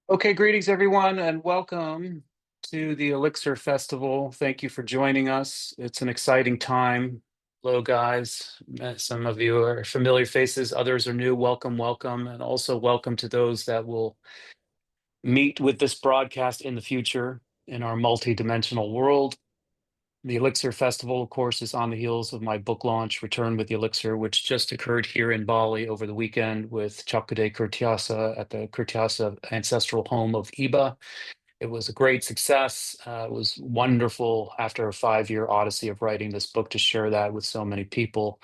Okay, greetings everyone, and welcome to the Elixir Festival. Thank you for joining us. It's an exciting time. Hello, guys. Some of you are familiar faces, others are new. Welcome, welcome, and also welcome to those that will meet with this broadcast in the future in our multi-dimensional world. The Elixir Festival, of course, is on the heels of my book launch, Return with the Elixir, which just occurred here in Bali over the weekend with Chakade Kurtiasa at the Kurtiasa ancestral home of Iba. It was a great success. It was wonderful after a 5-year odyssey of writing this book to share that with so many people.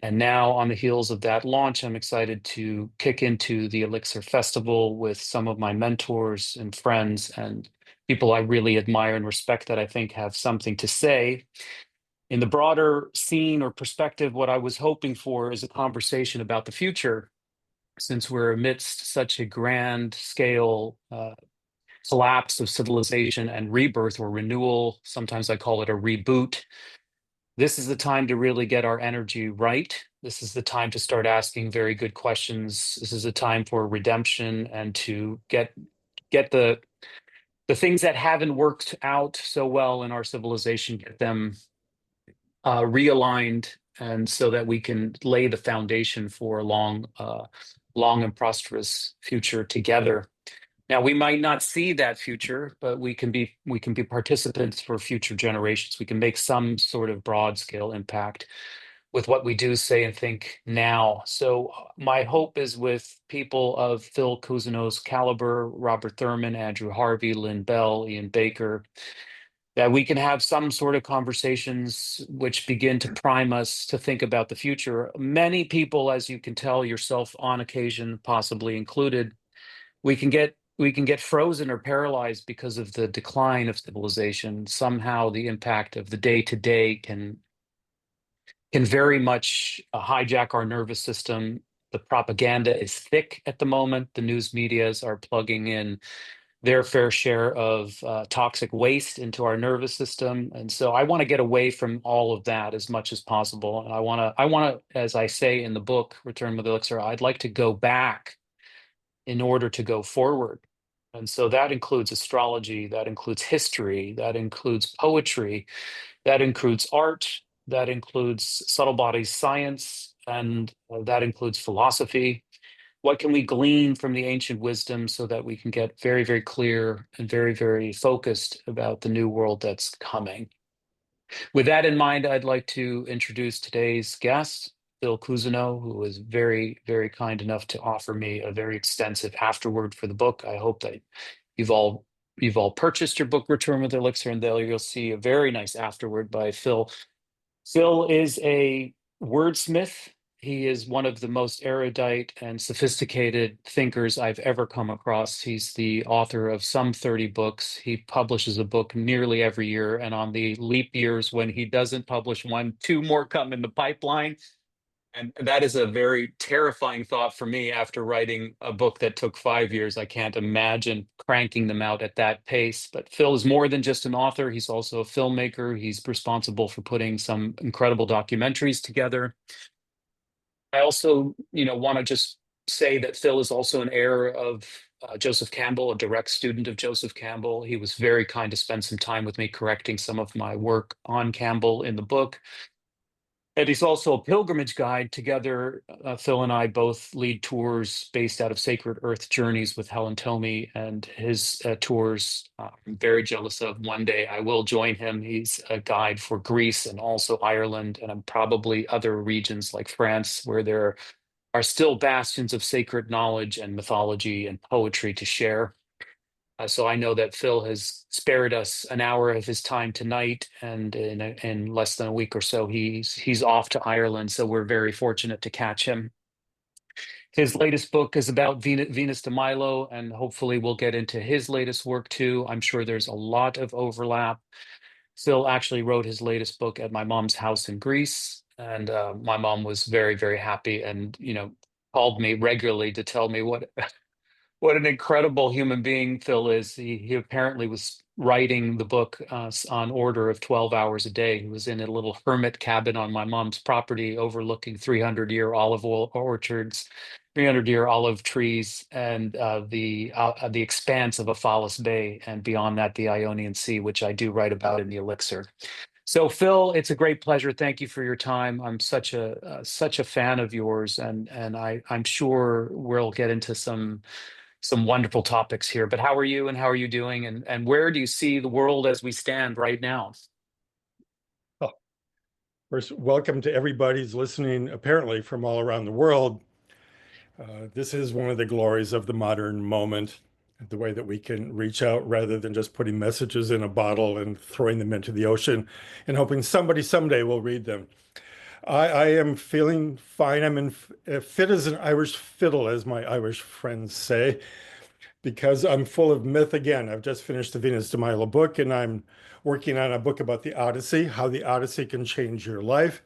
And now, on the heels of that launch, I'm excited to kick into the Elixir Festival with some of my mentors and friends and people I really admire and respect that I think have something to say. In the broader scene or perspective, what I was hoping for is a conversation about the future, since we're amidst such a grand scale collapse of civilization and rebirth or renewal. Sometimes I call it a reboot. This is the time to really get our energy right. This is the time to start asking very good questions. This is a time for redemption and to get the things that haven't worked out so well in our civilization, get them realigned, and so that we can lay the foundation for a long and prosperous future together. Now, we might not see that future, but we can be participants for future generations. We can make some sort of broad scale impact with what we do, say, and think now. So my hope is with people of Phil Cousineau's caliber, Robert Thurman, Andrew Harvey, Lynn Bell, Ian Baker, that we can have some sort of conversations which begin to prime us to think about the future. Many people, as you can tell yourself on occasion, possibly included, we can get frozen or paralyzed because of the decline of civilization. Somehow the impact of the day to day can very much hijack our nervous system. The propaganda is thick at the moment. The news medias are plugging in their fair share of toxic waste into our nervous system. And so I want to get away from all of that as much as possible. And I want to, as I say in the book, Return with Elixir, I'd like to go back in order to go forward. And so that includes astrology, that includes history, that includes poetry, that includes art, that includes subtle body science, and that includes philosophy. What can we glean from the ancient wisdom so that we can get very, very clear and very, very focused about the new world that's coming? With that in mind, I'd like to introduce today's guest, Phil Cousineau, who was very, very kind enough to offer me a very extensive afterword for the book. I hope that you've all you've all purchased your book, Return with Elixir, and there you'll see a very nice afterword by Phil. Phil is a wordsmith. He is one of the most erudite and sophisticated thinkers I've ever come across. He's the author of some 30 books. He publishes a book nearly every year. And on the leap years when he doesn't publish one, two more come in the pipeline. And that is a very terrifying thought for me after writing a book that took 5 years. I can't imagine cranking them out at that pace. But Phil is more than just an author. He's also a filmmaker. He's responsible for putting some incredible documentaries together. I also, want to just say that Phil is also an heir of Joseph Campbell, a direct student of Joseph Campbell. He was very kind to spend some time with me correcting some of my work on Campbell in the book. And he's also a pilgrimage guide. Together, Phil and I both lead tours based out of Sacred Earth Journeys with Helen Tomey, and his tours I'm very jealous of. One day I will join him. He's a guide for Greece and also Ireland, and probably other regions like France, where there are still bastions of sacred knowledge and mythology and poetry to share. So I know that Phil has spared us an hour of his time tonight, and in less than a week or so, he's off to Ireland. So we're very fortunate to catch him. His latest book is about Venus de Milo, and hopefully we'll get into his latest work too. I'm sure there's a lot of overlap. Phil actually wrote his latest book at my mom's house in Greece, and my mom was very, very happy, and called me regularly to tell me what an incredible human being Phil is. He apparently was writing the book on order of 12 hours a day. He was in a little hermit cabin on my mom's property overlooking 300-year olive oil orchards. 300-year olive trees and the expanse of Afalis Bay, and beyond that, the Ionian Sea, which I do write about in the Elixir. So, Phil, it's a great pleasure. Thank you for your time. I'm such a fan of yours, and I'm sure we'll get into some wonderful topics here. But how are you, and how are you doing, and where do you see the world as we stand right now? Oh, first, welcome to everybody who's listening, apparently from all around the world. This is one of the glories of the modern moment, the way that we can reach out rather than just putting messages in a bottle and throwing them into the ocean and hoping somebody someday will read them. I am feeling fine. I'm in fit as an Irish fiddle, as my Irish friends say, because I'm full of myth again. I've just finished the Venus de Milo book, and I'm working on a book about the Odyssey, how the Odyssey can change your life.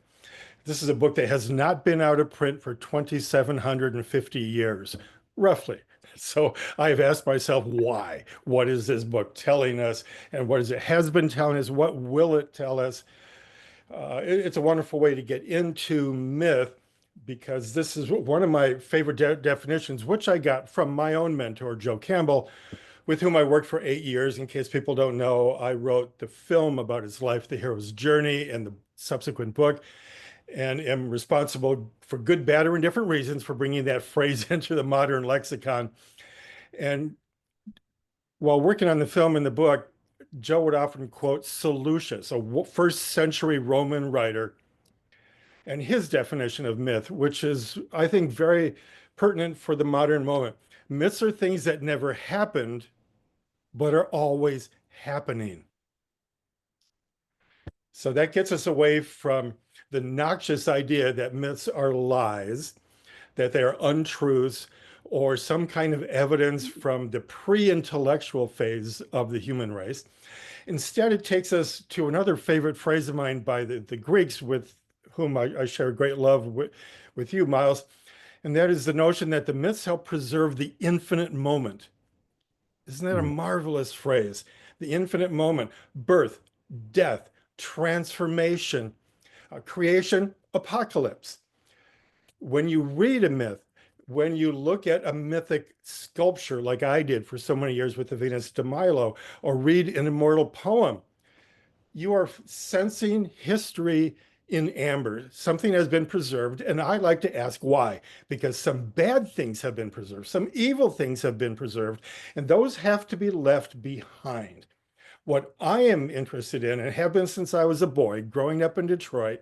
This is a book that has not been out of print for 2,750 years, roughly. So I've asked myself, why? What is this book telling us? And what is it has been telling us? What will it tell us? It's a wonderful way to get into myth because this is one of my favorite definitions, which I got from my own mentor, Joe Campbell, with whom I worked for 8 years. In case people don't know, I wrote the film about his life, The Hero's Journey, and the subsequent book, and am responsible for good, bad, or indifferent reasons for bringing that phrase into the modern lexicon. And while working on the film and the book, Joe would often quote Seleucus, a first century Roman writer, and his definition of myth, which is, I think, very pertinent for the modern moment. Myths are things that never happened, but are always happening. So that gets us away from the noxious idea that myths are lies, that they are untruths, or some kind of evidence from the pre-intellectual phase of the human race. Instead, it takes us to another favorite phrase of mine by the Greeks, with whom I share great love with you, Miles, and that is the notion that the myths help preserve the infinite moment. Isn't that a marvelous phrase? The infinite moment, birth, death, transformation, creation, apocalypse. When you read a myth, when you look at a mythic sculpture like I did for so many years with the Venus de Milo, or read an immortal poem, you are sensing history in amber. Something has been preserved, and I like to ask why, because some bad things have been preserved, some evil things have been preserved, and those have to be left behind. What I am interested in, and have been since I was a boy, growing up in Detroit,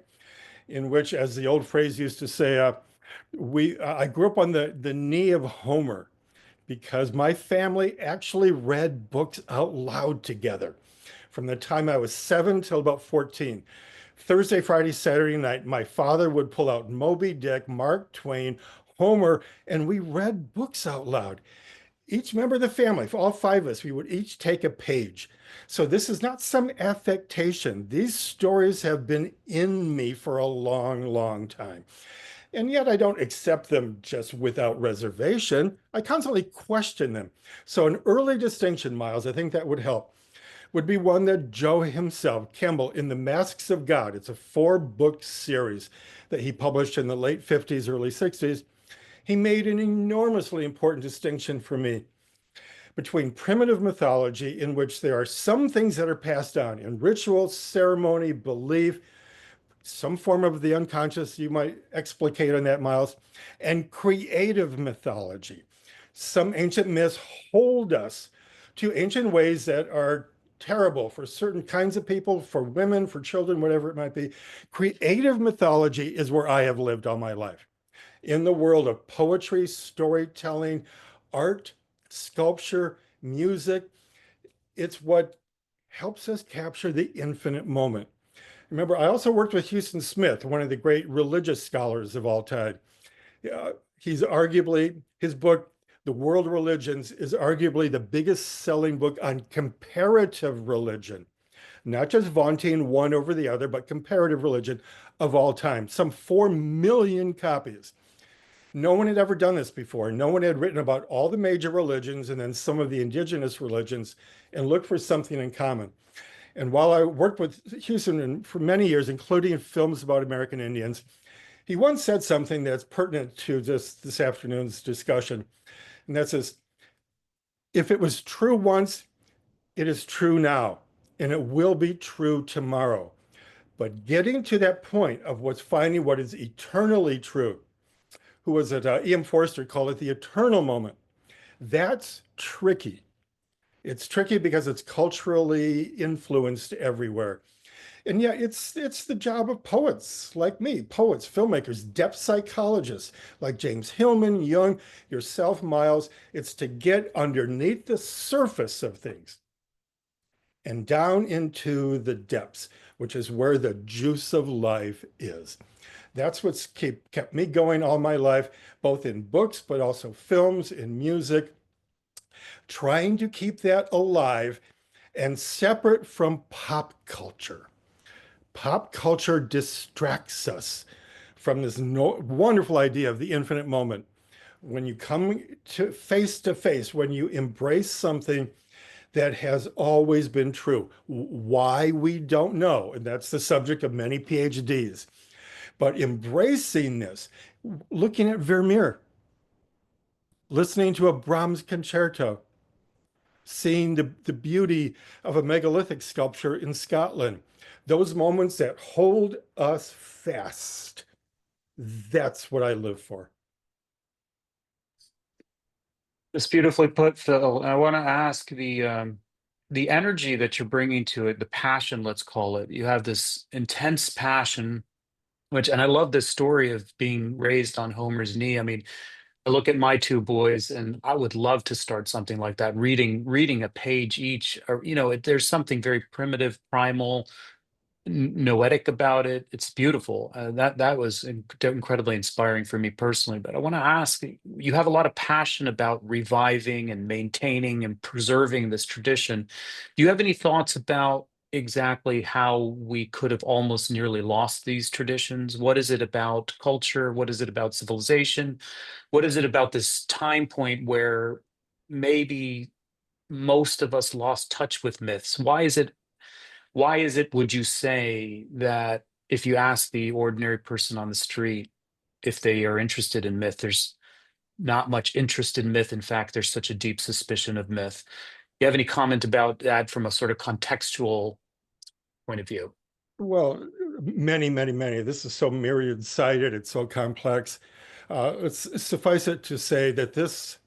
in which, as the old phrase used to say, I grew up on the knee of Homer because my family actually read books out loud together from the time I was 7 till about 14. Thursday, Friday, Saturday night, my father would pull out Moby Dick, Mark Twain, Homer, and we read books out loud. Each member of the family, for all five of us, we would each take a page. So this is not some affectation. These stories have been in me for a long, long time. And yet I don't accept them just without reservation. I constantly question them. So an early distinction, Miles, I think that would help, would be one that Joe himself, Campbell, in The Masks of God, it's a 4-book series that he published in the late 50s, early 60s. He made an enormously important distinction for me between primitive mythology, in which there are some things that are passed down in ritual, ceremony, belief, some form of the unconscious, you might explicate on that, Miles, and creative mythology. Some ancient myths hold us to ancient ways that are terrible for certain kinds of people, for women, for children, whatever it might be. Creative mythology is where I have lived all my life. In the world of poetry, storytelling, art, sculpture, music, it's what helps us capture the infinite moment. Remember, I also worked with Houston Smith, one of the great religious scholars of all time. He's arguably, his book, The World Religions, is arguably the biggest selling book on comparative religion, not just vaunting one over the other, but comparative religion of all time. Some 4 million copies. No one had ever done this before. No one had written about all the major religions and then some of the indigenous religions and looked for something in common. And while I worked with Houston for many years, including films about American Indians, He once said something that's pertinent to this afternoon's discussion, and that says, if it was true once, it is true now, and it will be true tomorrow. But getting to that point of what's finding what is eternally true, who was it? E.M. Forster called it the eternal moment. That's tricky. It's tricky because it's culturally influenced everywhere. And yeah, it's the job of poets like me, poets, filmmakers, depth psychologists like James Hillman, Jung, yourself, Miles. It's to get underneath the surface of things and down into the depths, which is where the juice of life is. That's what's kept me going all my life, both in books, but also films, in music, trying to keep that alive and separate from pop culture. Pop culture distracts us from this wonderful idea of the infinite moment. When you come to face, when you embrace something that has always been true, why we don't know, and that's the subject of many PhDs. But embracing this, looking at Vermeer, listening to a Brahms concerto, seeing the beauty of a megalithic sculpture in Scotland, those moments that hold us fast. That's what I live for. It's beautifully put, Phil. I want to ask the energy that you're bringing to it, the passion, let's call it. You have this intense passion, which, and I love this story of being raised on Homer's knee. I mean, I look at my two boys, and I would love to start something like that, reading a page each, or there's something very primitive, primal, noetic about it. It's beautiful. That was incredibly inspiring for me personally. But I want to ask, you have a lot of passion about reviving and maintaining and preserving this tradition. Do you have any thoughts about exactly how we could have almost nearly lost these traditions? What is it about culture? What is it about civilization? What is it about this time point where maybe most of us lost touch with myths? Why is it, would you say, that if you ask the ordinary person on the street if they are interested in myth, there's not much interest in myth. In fact, there's such a deep suspicion of myth. You have any comment about that from a sort of contextual point of view? Well, many, many, many. This is so myriad-sided, it's so complex. Suffice it to say that this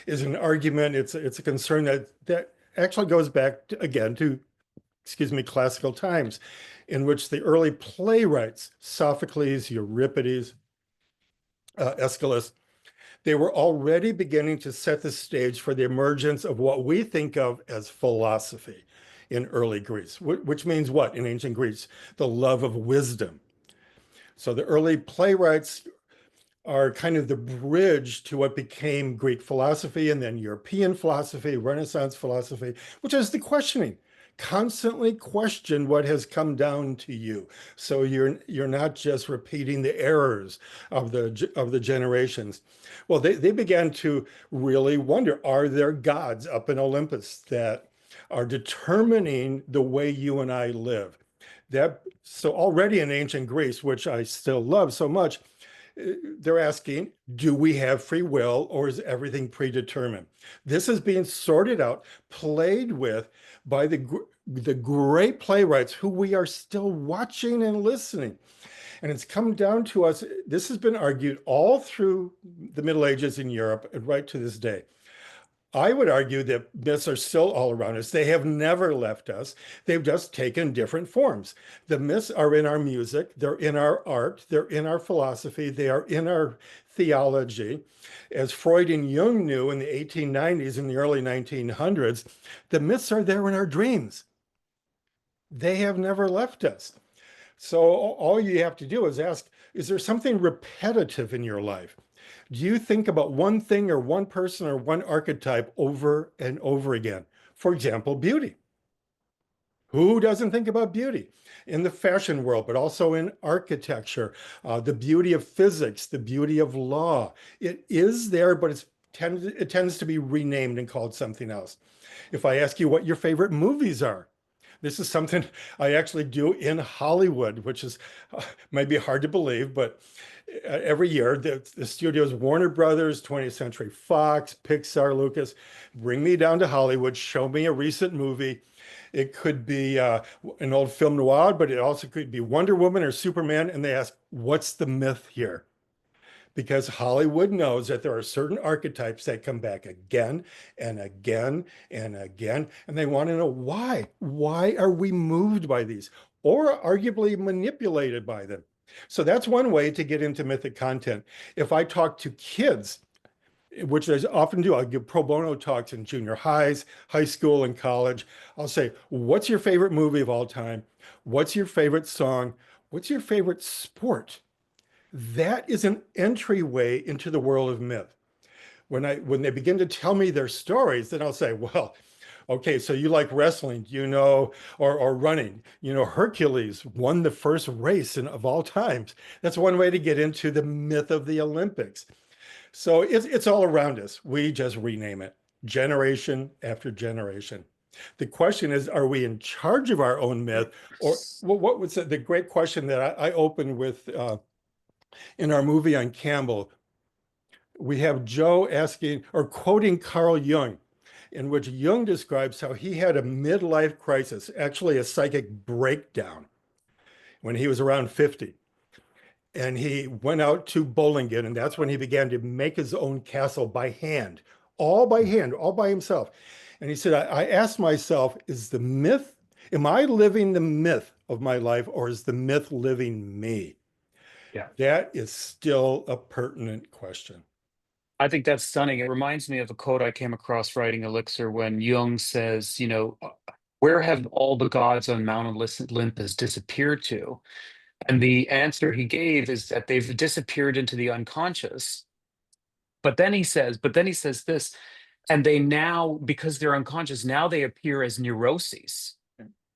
is an argument, it's a concern that actually goes back again to, excuse me, classical times, in which the early playwrights, Sophocles, Euripides, Aeschylus, they were already beginning to set the stage for the emergence of what we think of as philosophy in early Greece, which means what in ancient Greece? The love of wisdom. So the early playwrights are kind of the bridge to what became Greek philosophy and then European philosophy, Renaissance philosophy, which is the questioning. Constantly question what has come down to you. So you're not just repeating the errors of the generations. Well, they began to really wonder, are there gods up in Olympus that are determining the way you and I live? So already in ancient Greece, which I still love so much, they're asking, do we have free will or is everything predetermined? This is being sorted out, played with by the great playwrights who we are still watching and listening. And it's come down to us. This has been argued all through the Middle Ages in Europe and right to this day. I would argue that myths are still all around us. They have never left us. They've just taken different forms. The myths are in our music, they're in our art, they're in our philosophy, they are in our theology. As Freud and Jung knew in the 1890s and the early 1900s, the myths are there in our dreams. They have never left us. So all you have to do is ask, is there something repetitive in your life? Do you think about one thing or one person or one archetype over and over again? For example, beauty. Who doesn't think about beauty in the fashion world, but also in architecture, the beauty of physics, the beauty of law? It is there, but it tends to be renamed and called something else. If I ask you what your favorite movies are, This is something I actually do in Hollywood, which is might be hard to believe, but every year the studios, Warner Brothers, 20th Century Fox, Pixar, Lucas, bring me down to Hollywood, show me a recent movie. It could be an old film noir, but it also could be Wonder Woman or Superman. And they ask, what's the myth here? Because Hollywood knows that there are certain archetypes that come back again and again and again, and they want to know why. Why are we moved by these or arguably manipulated by them? So that's one way to get into mythic content. If I talk to kids, which I often do, I'll give pro bono talks in junior highs, high school, and college. I'll say, what's your favorite movie of all time? What's your favorite song? What's your favorite sport? That is an entryway into the world of myth. When they begin to tell me their stories, then I'll say, well, okay, so you like wrestling, or running. Hercules won the first race of all times. That's one way to get into the myth of the Olympics. So it's all around us. We just rename it generation after generation. The question is, are we in charge of our own myth? Or what was the great question that I opened with in our movie on Campbell? We have Joe asking or quoting Carl Jung, in which Jung describes how he had a midlife crisis, actually a psychic breakdown, when he was around 50. And he went out to Bollingen, and that's when he began to make his own castle by hand, all by himself. And he said, I asked myself, am I living the myth of my life, or is the myth living me? Yeah. That is still a pertinent question. I think that's stunning. It reminds me of a quote I came across writing Elixir when Jung says, where have all the gods on Mount Olympus disappeared to? And the answer he gave is that they've disappeared into the unconscious. But then he says this, and they now, because they're unconscious, now they appear as neuroses.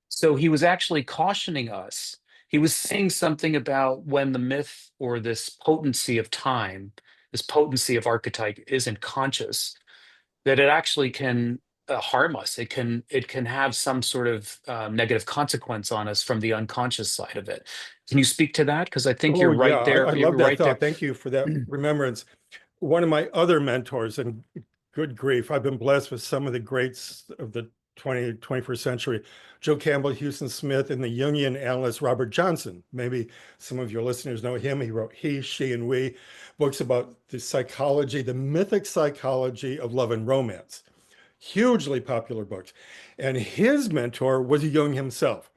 So he was actually cautioning us. He was saying something about when the myth or this potency of time, this potency of archetype isn't conscious, that it actually can harm us. It can have some sort of negative consequence on us from the unconscious side of it. Can you speak to that? Because I think Oh, you're yeah, right there. I You're love that right there. thought. Thank you for that remembrance. One of my other mentors, and good grief, I've been blessed with some of the greats of the 21st century, Joe Campbell, Houston Smith, and the Jungian analyst Robert Johnson. Maybe some of your listeners know him. He wrote He, She, and We, books about the psychology, the mythic psychology of love and romance. Hugely popular books. And his mentor was Jung himself.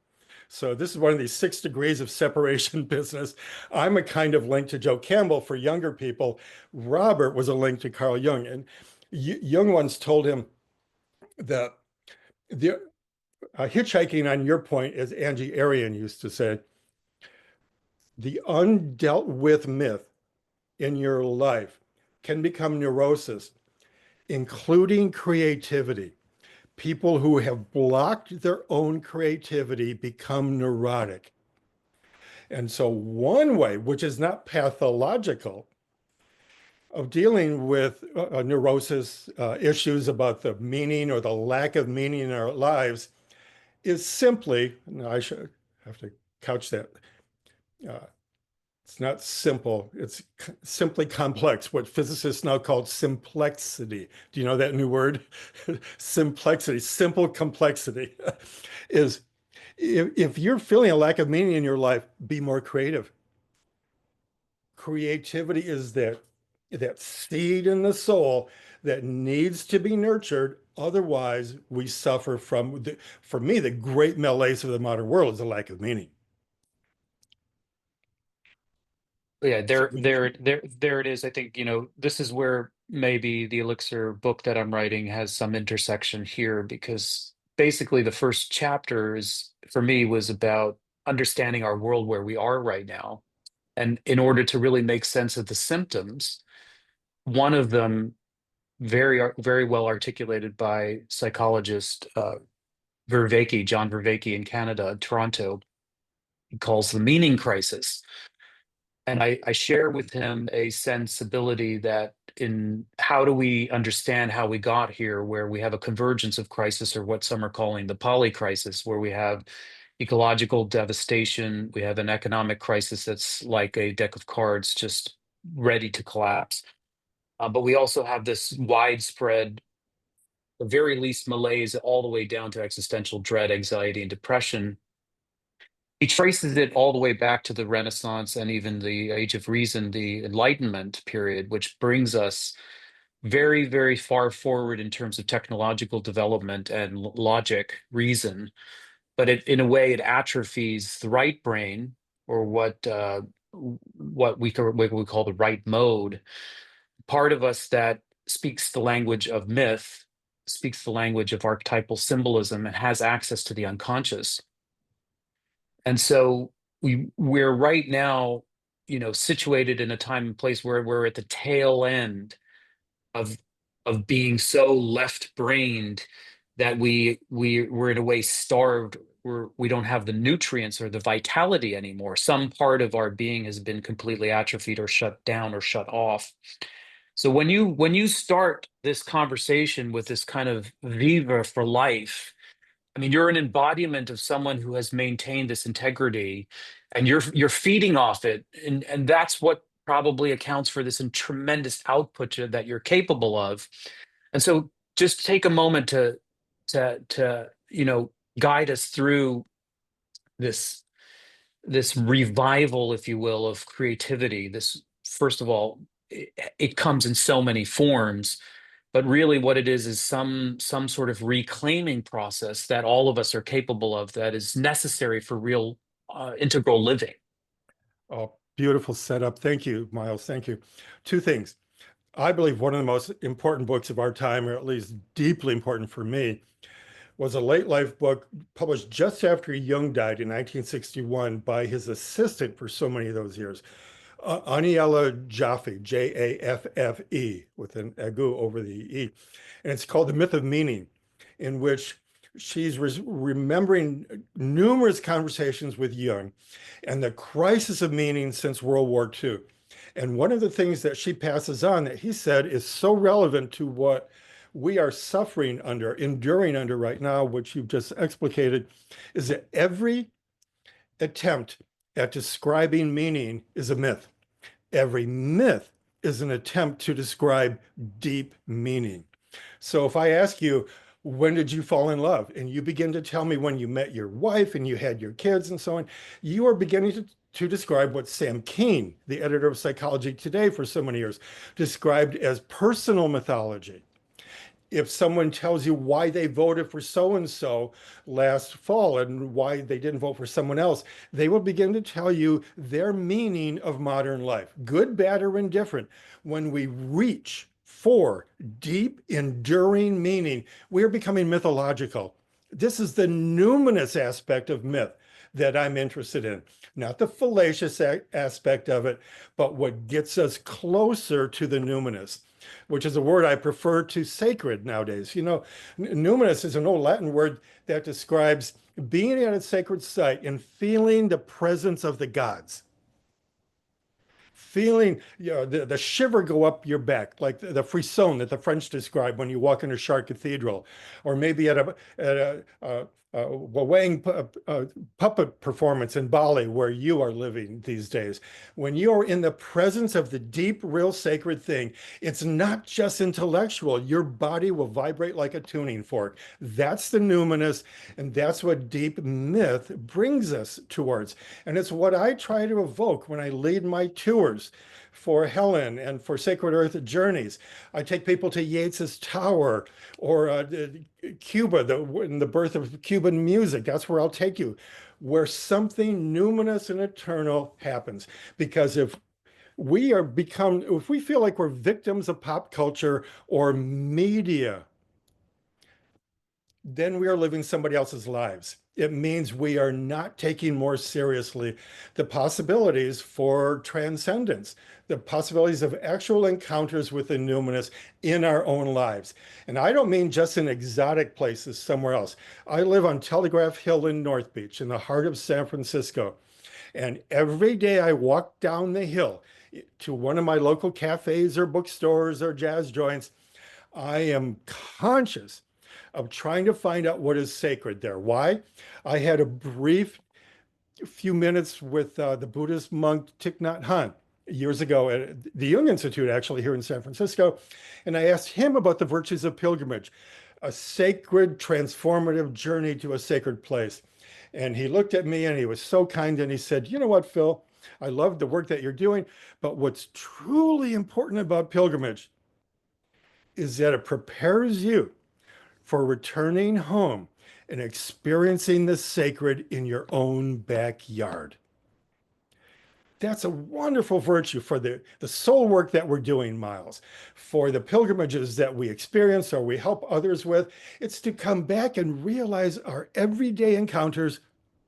So this is one of these 6 degrees of separation business. I'm a kind of link to Joe Campbell for younger people. Robert was a link to Carl Jung. And Jung once told him that the hitchhiking on your point, as Angie Arian used to say, the undealt with myth in your life can become neurosis, including creativity. People who have blocked their own creativity become neurotic. And so, one way, which is not pathological, of dealing with neurosis issues about the meaning or the lack of meaning in our lives is simply, I should have to couch that. Uh, it's not simple, it's simply complex, what physicists now call simplexity. Do you know that new word? Simplexity, simple complexity is if you're feeling a lack of meaning in your life, be more creative. Creativity is that seed in the soul that needs to be nurtured. Otherwise, we suffer from, for me, the great malaise of the modern world is a lack of meaning. Yeah, So there it is. I think, this is where maybe the Elixir book that I'm writing has some intersection here, because basically the first chapter is, for me, was about understanding our world where we are right now. And in order to really make sense of the symptoms, one of them very well articulated by psychologist John Vervaeke in Canada, Toronto, he calls the meaning crisis. And I share with him a sensibility that in how do we understand how we got here, where we have a convergence of crisis, or what some are calling the polycrisis, where we have ecological devastation, we have an economic crisis that's like a deck of cards just ready to collapse. But we also have this widespread, the very least malaise, all the way down to existential dread, anxiety, and depression. He traces it all the way back to the Renaissance and even the Age of Reason, the Enlightenment period, which brings us very, very far forward in terms of technological development and logic, reason. But in a way, it atrophies the right brain, or what we call the right mode. Part of us that speaks the language of myth, speaks the language of archetypal symbolism, and has access to the unconscious. And so we're right now, situated in a time and place where we're at the tail end of being so left-brained that we're in a way starved. We don't have the nutrients or the vitality anymore. Some part of our being has been completely atrophied or shut down or shut off. So when you start this conversation with this kind of viva for life, I mean, you're an embodiment of someone who has maintained this integrity, and you're feeding off it, and that's what probably accounts for this tremendous output that you're capable of. And so, just take a moment to guide us through this this revival, if you will, of creativity. This, first of all, it comes in so many forms, but really what it is some sort of reclaiming process that all of us are capable of, that is necessary for real integral living. Oh, beautiful setup. Thank you, Miles. Thank you. Two things. I believe one of the most important books of our time, or at least deeply important for me, was a late life book published just after Jung died in 1961 by his assistant for so many of those years, Aniela Jaffe, Jaffe, with an agu over the E. And it's called The Myth of Meaning, in which she's remembering numerous conversations with Jung and the crisis of meaning since World War II. And one of the things that she passes on that he said is so relevant to what we are suffering under, enduring under right now, which you've just explicated, is that every attempt at describing meaning is a myth. Every myth is an attempt to describe deep meaning. So if I ask you, when did you fall in love? And you begin to tell me when you met your wife and you had your kids and so on, you are beginning to describe what Sam Keen, the editor of Psychology Today for so many years, described as personal mythology. If someone tells you why they voted for so-and-so last fall and why they didn't vote for someone else, they will begin to tell you their meaning of modern life, good, bad, or indifferent. When we reach for deep, enduring meaning, we are becoming mythological. This is the numinous aspect of myth that I'm interested in, not the fallacious aspect of it, but what gets us closer to the numinous, which is a word I prefer to sacred nowadays. Numinous is an old Latin word that describes being at a sacred site and feeling the presence of the gods. Feeling the shiver go up your back, like the frisson that the French describe when you walk into Chartres Cathedral, or maybe at a Wang puppet performance in Bali, where you are living these days. When you are in the presence of the deep, real sacred thing, it's not just intellectual. Your body will vibrate like a tuning fork. That's the numinous, and that's what deep myth brings us towards. And it's what I try to evoke when I lead my tours for Helen and for Sacred Earth Journeys. I take people to Yeats's Tower, or Cuba, the birth of Cuban music. That's where I'll take you, where something numinous and eternal happens. Because if we feel like we're victims of pop culture or media, then we are living somebody else's lives. It means we are not taking more seriously the possibilities for transcendence, the possibilities of actual encounters with the numinous in our own lives. And I don't mean just in exotic places somewhere else. I live on Telegraph Hill in North Beach, in the heart of San Francisco. And every day I walk down the hill to one of my local cafes or bookstores or jazz joints, I am conscious of trying to find out what is sacred there. Why? I had a brief few minutes with the Buddhist monk Thich Nhat Hanh years ago at the Jung Institute, actually, here in San Francisco. And I asked him about the virtues of pilgrimage, a sacred, transformative journey to a sacred place. And he looked at me and he was so kind and he said, "You know what, Phil? I love the work that you're doing, but what's truly important about pilgrimage is that it prepares you for returning home and experiencing the sacred in your own backyard." That's a wonderful virtue for the soul work that we're doing, Miles, for the pilgrimages that we experience or we help others with. It's to come back and realize our everyday encounters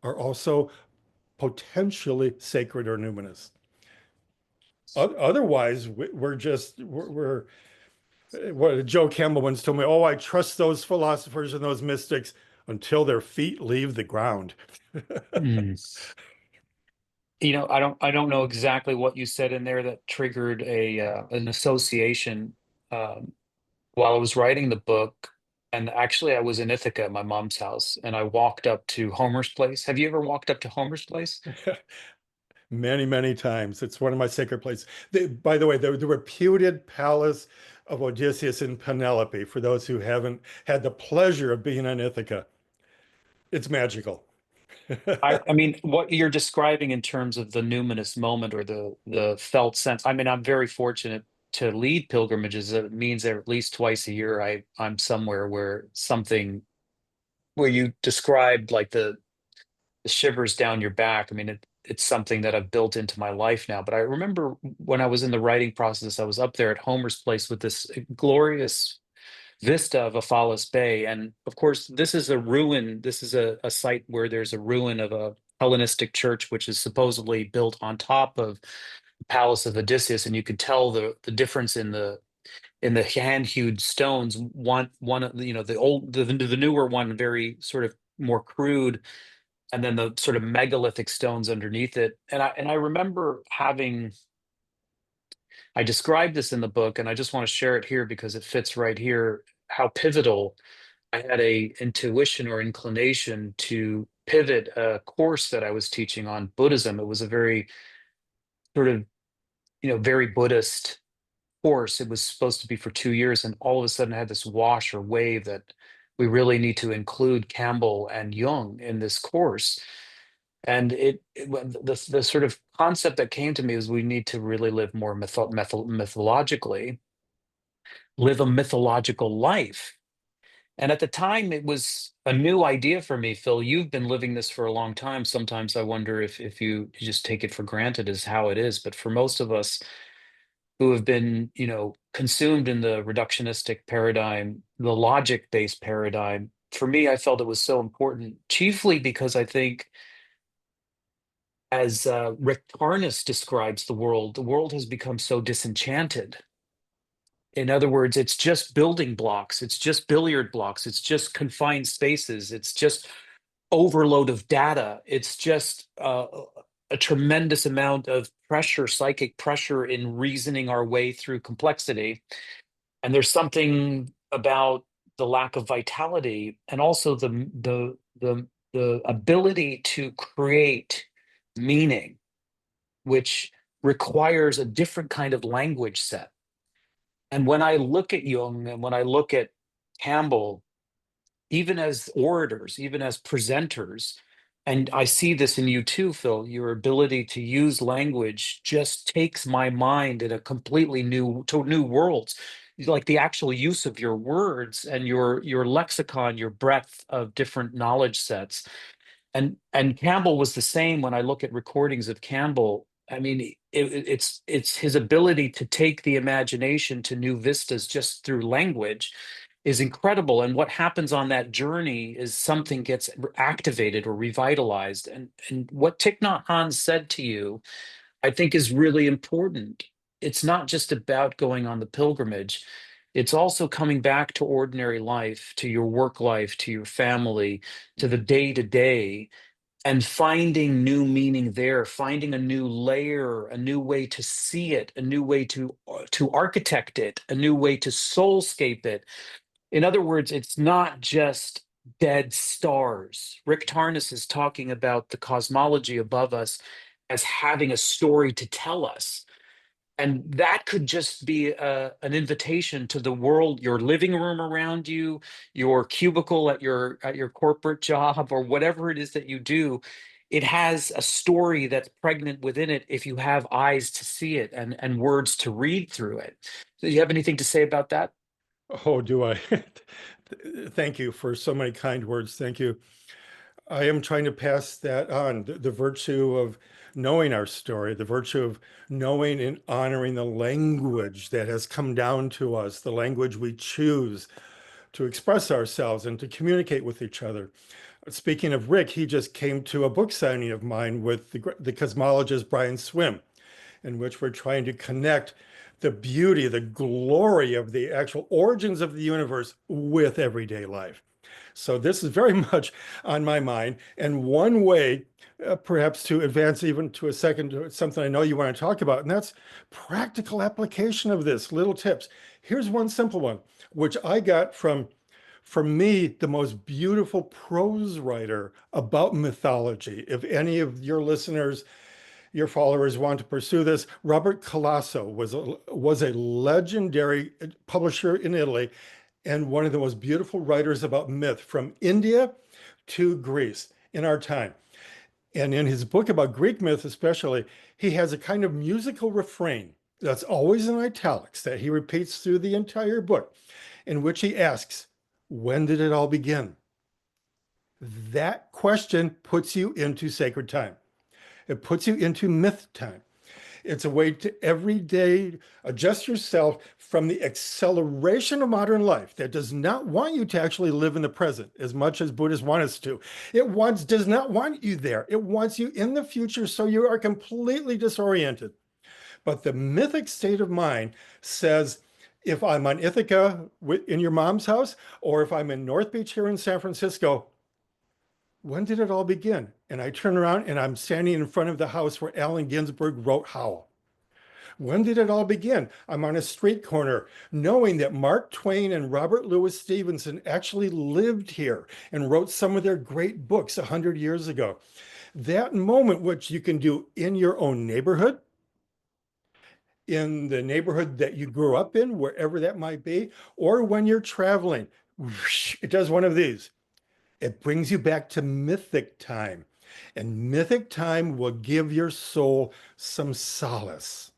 are also potentially sacred or numinous. Otherwise, we're what Joe Campbell once told me, "Oh, I trust those philosophers and those mystics until their feet leave the ground." Mm. I don't know exactly what you said in there that triggered a an association um, while I was writing the book. And actually, I was in Ithaca at my mom's house, and I walked up to Homer's place. Have you ever walked up to Homer's place? Many, many times. It's one of my sacred places. By the way, the reputed palace of Odysseus and Penelope, for those who haven't had the pleasure of being in Ithaca, it's magical. I mean, what you're describing in terms of the numinous moment or the felt sense. I mean, I'm very fortunate to lead pilgrimages. It means that at least twice a year, I'm somewhere where something where you described like the shivers down your back. I mean, it's something that I've built into my life now. But I remember when I was in the writing process, I was up there at Homer's place with this glorious vista of Aphallis Bay. And of course, this is a ruin. This is a site where there's a ruin of a Hellenistic church, which is supposedly built on top of the Palace of Odysseus. And you could tell the difference in the hand-hewed stones. One, the old, the newer one, very sort of more crude, and then the sort of megalithic stones underneath it. And I remember having I described this in the book, and I just want to share it here because it fits right here. How pivotal I had a intuition or inclination to pivot a course that I was teaching on Buddhism. It was a very sort of very Buddhist course. It was supposed to be for 2 years, and all of a sudden I had this wash or wave that we really need to include Campbell and Jung in this course. And the sort of concept that came to me is we need to really live more mythologically, live a mythological life. And at the time, it was a new idea for me. Phil, you've been living this for a long time. Sometimes I wonder if you just take it for granted as how it is. But for most of us who have been, consumed in the reductionistic paradigm, the logic-based paradigm, for me, I felt it was so important, chiefly because I think, as Rick Tarnas describes the world has become so disenchanted. In other words, it's just building blocks, it's just billiard blocks, it's just confined spaces, it's just overload of data, it's just a tremendous amount of pressure, psychic pressure in reasoning our way through complexity. And there's something about the lack of vitality and also the ability to create meaning, which requires a different kind of language set. And when I look at Jung and when I look at Campbell, even as orators, even as presenters, and I see this in you too, Phil, your ability to use language just takes my mind in a completely new worlds. Like the actual use of your words and your lexicon, your breadth of different knowledge sets. And Campbell was the same. When I look at recordings of Campbell, I mean, it's his ability to take the imagination to new vistas just through language is incredible. And what happens on that journey is something gets activated or revitalized. And what Thich Nhat Hanh said to you, I think, is really important. It's not just about going on the pilgrimage. It's also coming back to ordinary life, to your work life, to your family, to the day to day, and finding new meaning there, finding a new layer, a new way to see it, a new way to architect it, a new way to soulscape it. In other words, it's not just dead stars. Rick Tarnas is talking about the cosmology above us as having a story to tell us. And that could just be an invitation to the world, your living room around you, your cubicle at your corporate job, or whatever it is that you do. It has a story that's pregnant within it if you have eyes to see it and words to read through it. Do you have anything to say about that? Oh, do I? Thank you for so many kind words. Thank you. I am trying to pass that on, the virtue of knowing our story, the virtue of knowing and honoring the language that has come down to us, the language we choose to express ourselves and to communicate with each other. Speaking of Rick, he just came to a book signing of mine with the cosmologist Brian Swim, in which we're trying to connect the beauty, the glory of the actual origins of the universe with everyday life. So this is very much on my mind. And one way, perhaps to advance even to a second, to something I know you want to talk about, and that's practical application of this, little tips. Here's one simple one, which I got from, for me, the most beautiful prose writer about mythology. If any of your listeners, your followers want to pursue this, Robert Colasso was a legendary publisher in Italy and one of the most beautiful writers about myth from India to Greece in our time. And in his book about Greek myth, especially, he has a kind of musical refrain that's always in italics that he repeats through the entire book, in which he asks, when did it all begin? That question puts you into sacred time. It puts you into myth time. It's a way to every day adjust yourself from the acceleration of modern life that does not want you to actually live in the present as much as Buddhists want us to. Does not want you there. It wants you in the future so you are completely disoriented. But the mythic state of mind says, if I'm on Ithaca in your mom's house, or if I'm in North Beach here in San Francisco, when did it all begin? And I turn around and I'm standing in front of the house where Allen Ginsberg wrote Howl. When did it all begin? I'm on a street corner, knowing that Mark Twain and Robert Louis Stevenson actually lived here and wrote some of their great books 100 years ago. That moment, which you can do in your own neighborhood, in the neighborhood that you grew up in, wherever that might be, or when you're traveling, it does one of these. It brings you back to mythic time, and mythic time will give your soul some solace.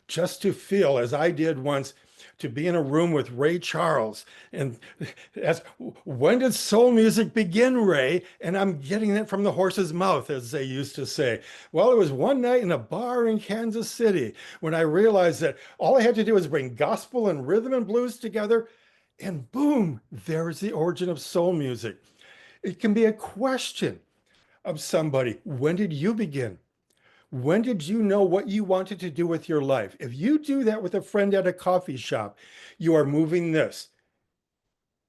Just to feel, as I did once, to be in a room with Ray Charles and ask, when did soul music begin, Ray? And I'm getting it from the horse's mouth, as they used to say. Well, it was one night in a bar in Kansas City when I realized that all I had to do was bring gospel and rhythm and blues together, and boom, there is the origin of soul music. It can be a question of somebody. When did you begin? When did you know what you wanted to do with your life? If you do that with a friend at a coffee shop, you are moving this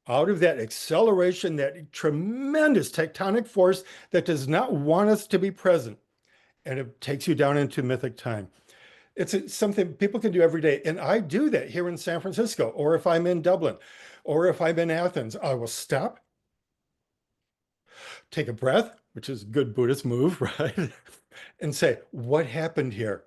out of that acceleration, that tremendous tectonic force that does not want us to be present. And it takes you down into mythic time. Something people can do every day. And I do that here in San Francisco, or if I'm in Dublin, or if I'm in Athens, I will stop, take a breath, which is a good Buddhist move, right? And say, what happened here?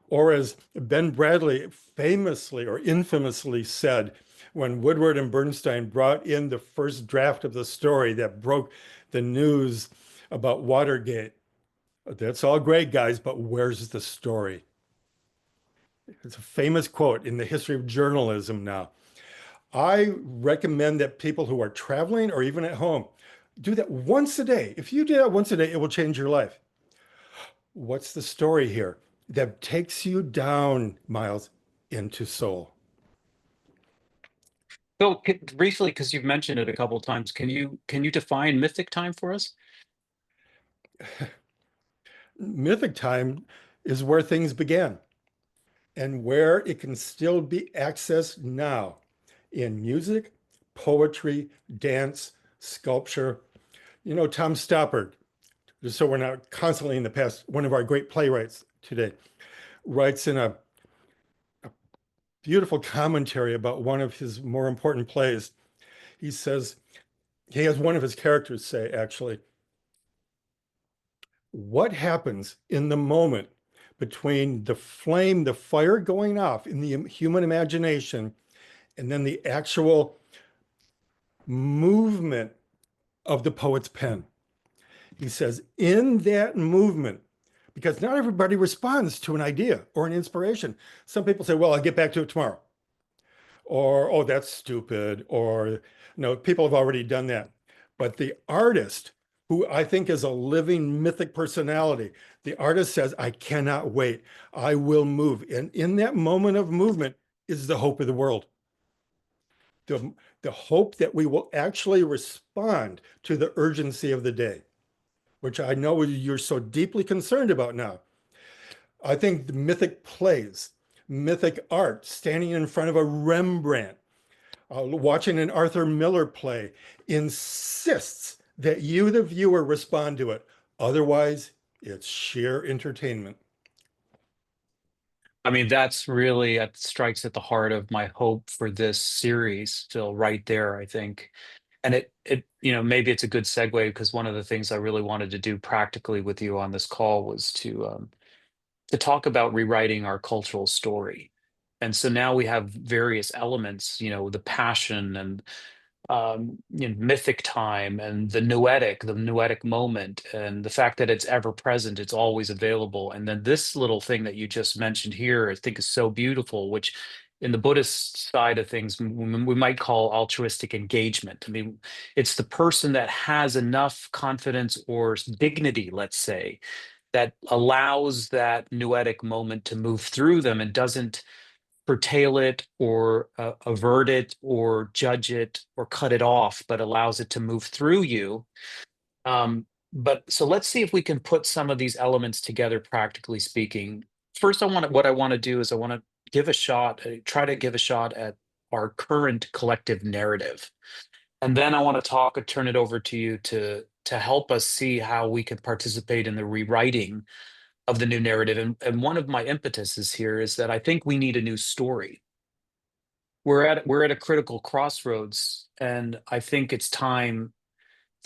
Or as Ben Bradley famously or infamously said, when Woodward and Bernstein brought in the first draft of the story that broke the news about Watergate, that's all great, guys, but where's the story? It's a famous quote in the history of journalism now. I recommend that people who are traveling or even at home do that once a day. If you do that once a day, it will change your life. What's the story here that takes you down, Miles, into soul? So briefly, because you've mentioned it a couple of times, can you define mythic time for us? Mythic time is where things began and where it can still be accessed now in music, poetry, dance, sculpture. You know, Tom Stoppard just so we're not constantly in the past, one of our great playwrights today writes in a beautiful commentary about one of his more important plays. He says, he has one of his characters say, actually, what happens in the moment between the flame, the fire going off in the human imagination, and then the actual movement of the poet's pen? He says, in that movement, because not everybody responds to an idea or an inspiration. Some people say, well, I'll get back to it tomorrow. Or, oh, that's stupid. Or, no, people have already done that. But the artist, who I think is a living mythic personality, the artist says, I cannot wait. I will move. And in that moment of movement is the hope of the world. The hope that we will actually respond to the urgency of the day, which I know you're so deeply concerned about now. I think the mythic plays, mythic art, standing in front of a Rembrandt, watching an Arthur Miller play, insists that you, the viewer, respond to it. Otherwise, it's sheer entertainment. I mean, that's really it strikes at the heart of my hope for this series, Phil, right there, I think. And maybe it's a good segue because one of the things I really wanted to do practically with you on this call was to talk about rewriting our cultural story. And so now we have various elements, the passion and mythic time and the noetic moment, and the fact that it's ever present, it's always available. And then this little thing that you just mentioned here, I think is so beautiful, which in the Buddhist side of things, we might call altruistic engagement. I mean, it's the person that has enough confidence or dignity, let's say, that allows that noetic moment to move through them and doesn't curtail it or avert it or judge it or cut it off, but allows it to move through you. But so let's see if we can put some of these elements together, practically speaking. First, what I want to do is I want to give a shot, try to give a shot at our current collective narrative. And then I want to talk and turn it over to you to help us see how we can participate in the rewriting of the new narrative. And one of my impetuses here is that I think we need a new story. We're at a critical crossroads, and I think it's time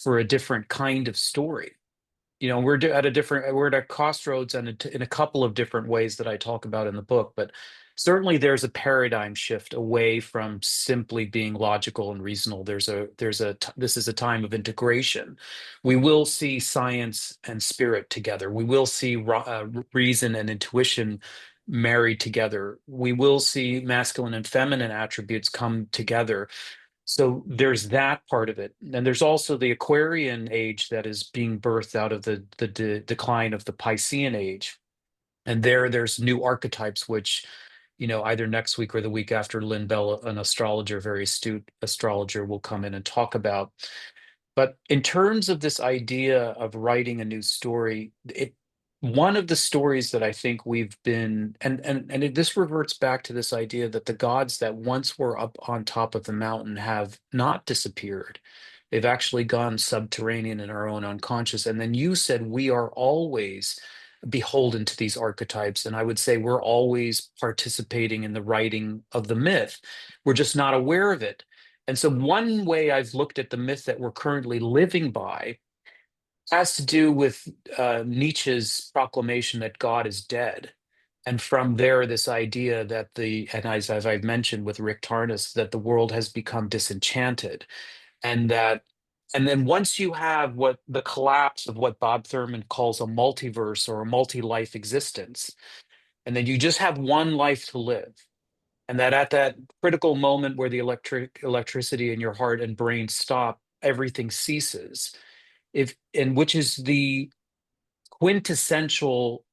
for a different kind of story. We're at a crossroads and in a couple of different ways that I talk about in the book, but certainly there's a paradigm shift away from simply being logical and reasonable. This is a time of integration. We will see science and spirit together. We will see reason and intuition married together. We will see masculine and feminine attributes come together. So there's that part of it. And there's also the Aquarian age that is being birthed out of the decline of the Piscean age. And there's new archetypes, which, either next week or the week after, Lynn Bell, an astrologer, very astute astrologer, will come in and talk about. But in terms of this idea of writing a new story, one of the stories that I think we've been, this reverts back to this idea that the gods that once were up on top of the mountain have not disappeared. They've actually gone subterranean in our own unconscious. And then you said we are always beholden to these archetypes. And I would say we're always participating in the writing of the myth. We're just not aware of it. And so one way I've looked at the myth that we're currently living by has to do with Nietzsche's proclamation that God is dead. And from there, this idea that and as I've mentioned with Rick Tarnas, that the world has become disenchanted. And then once you have what the collapse of what Bob Thurman calls a multiverse or a multi-life existence, and then you just have one life to live, and that at that critical moment where the electricity in your heart and brain stop, everything ceases. Which is the quintessential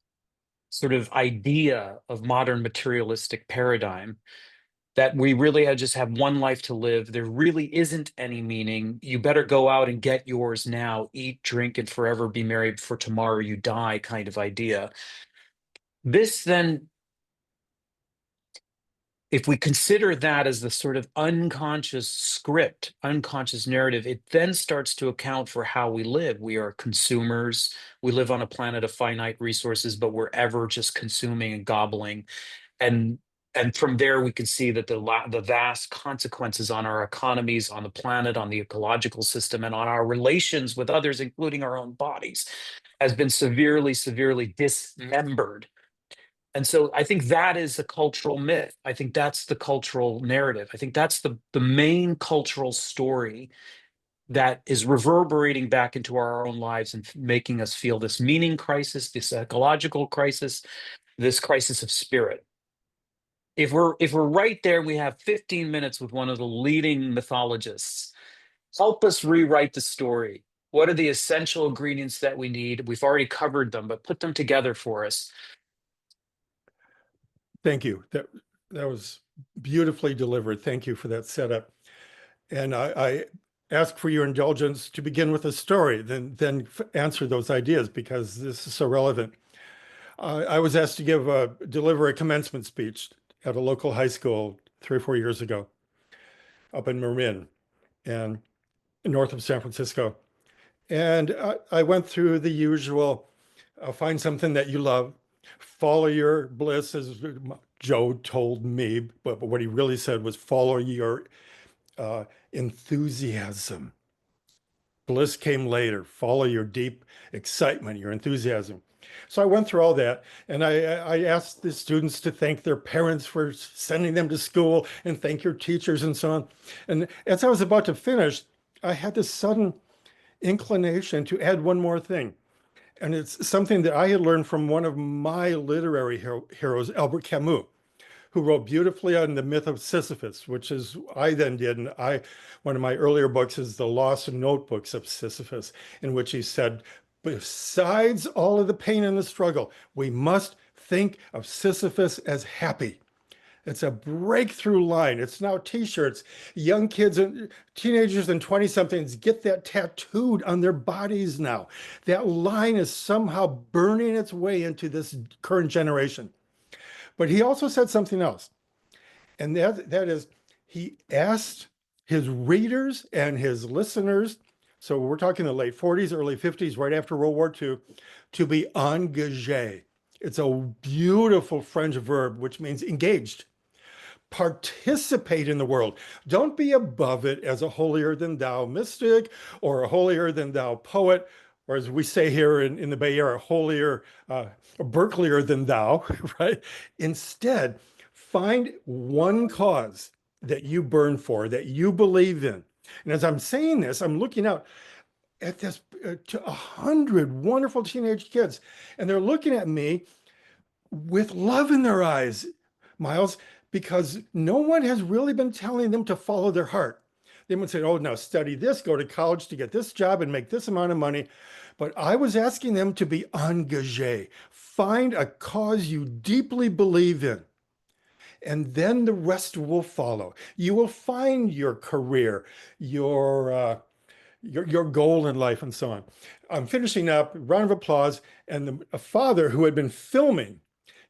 sort of idea of modern materialistic paradigm, that we really just have one life to live. There really isn't any meaning. You better go out and get yours now, eat, drink, and forever be merry, for tomorrow you die kind of idea. This then if we consider that as the sort of unconscious script, unconscious narrative, it then starts to account for how we live. We are consumers. We live on a planet of finite resources, but we're ever just consuming and gobbling. And and from there, we can see that the vast consequences on our economies, on the planet, on the ecological system, and on our relations with others, including our own bodies, has been severely, severely dismembered. And so I think that is a cultural myth. I think that's the cultural narrative. I think that's the main cultural story that is reverberating back into our own lives and making us feel this meaning crisis, this ecological crisis, this crisis of spirit. If we're right there, we have 15 minutes with one of the leading mythologists. Help us rewrite the story. What are the essential ingredients that we need? We've already covered them, but put them together for us. Thank you. That was beautifully delivered. Thank you for that setup. And I ask for your indulgence to begin with a story, then answer those ideas because this is so relevant. I was asked to deliver a commencement speech at a local high school 3 or 4 years ago up in Marin and north of San Francisco. And I went through the usual, find something that you love, follow your bliss, as Joe told me, but what he really said was follow your enthusiasm. Bliss came later. Follow your deep excitement, your enthusiasm. So I went through all that, and I asked the students to thank their parents for sending them to school and thank your teachers and so on. And as I was about to finish, I had this sudden inclination to add one more thing. And it's something that I had learned from one of my literary heroes, Albert Camus, who wrote beautifully on the myth of Sisyphus, which is I then did. And one of my earlier books is The Lost Notebooks of Sisyphus, in which he said, besides all of the pain and the struggle, we must think of Sisyphus as happy. It's a breakthrough line. It's now t-shirts. Young kids and teenagers and 20-somethings get that tattooed on their bodies now. That line is somehow burning its way into this current generation. But he also said something else. And that is, he asked his readers and his listeners, so we're talking the late 40s, early 50s, right after World War II, to be engagé. It's a beautiful French verb, which means engaged. Participate in the world. Don't be above it as a holier than thou mystic or a holier than thou poet, or as we say here in the Bay Area, holier, Berkeleyer than thou, right? Instead, find one cause that you burn for, that you believe in. And as I'm saying this, I'm looking out at this to 100 wonderful teenage kids, and they're looking at me with love in their eyes, Miles, because no one has really been telling them to follow their heart. They would say, oh, now study this, go to college to get this job and make this amount of money. But I was asking them to be engagé. Find a cause you deeply believe in, and then the rest will follow. You will find your career, your goal in life, and so on. I'm finishing up, round of applause, and a father who had been filming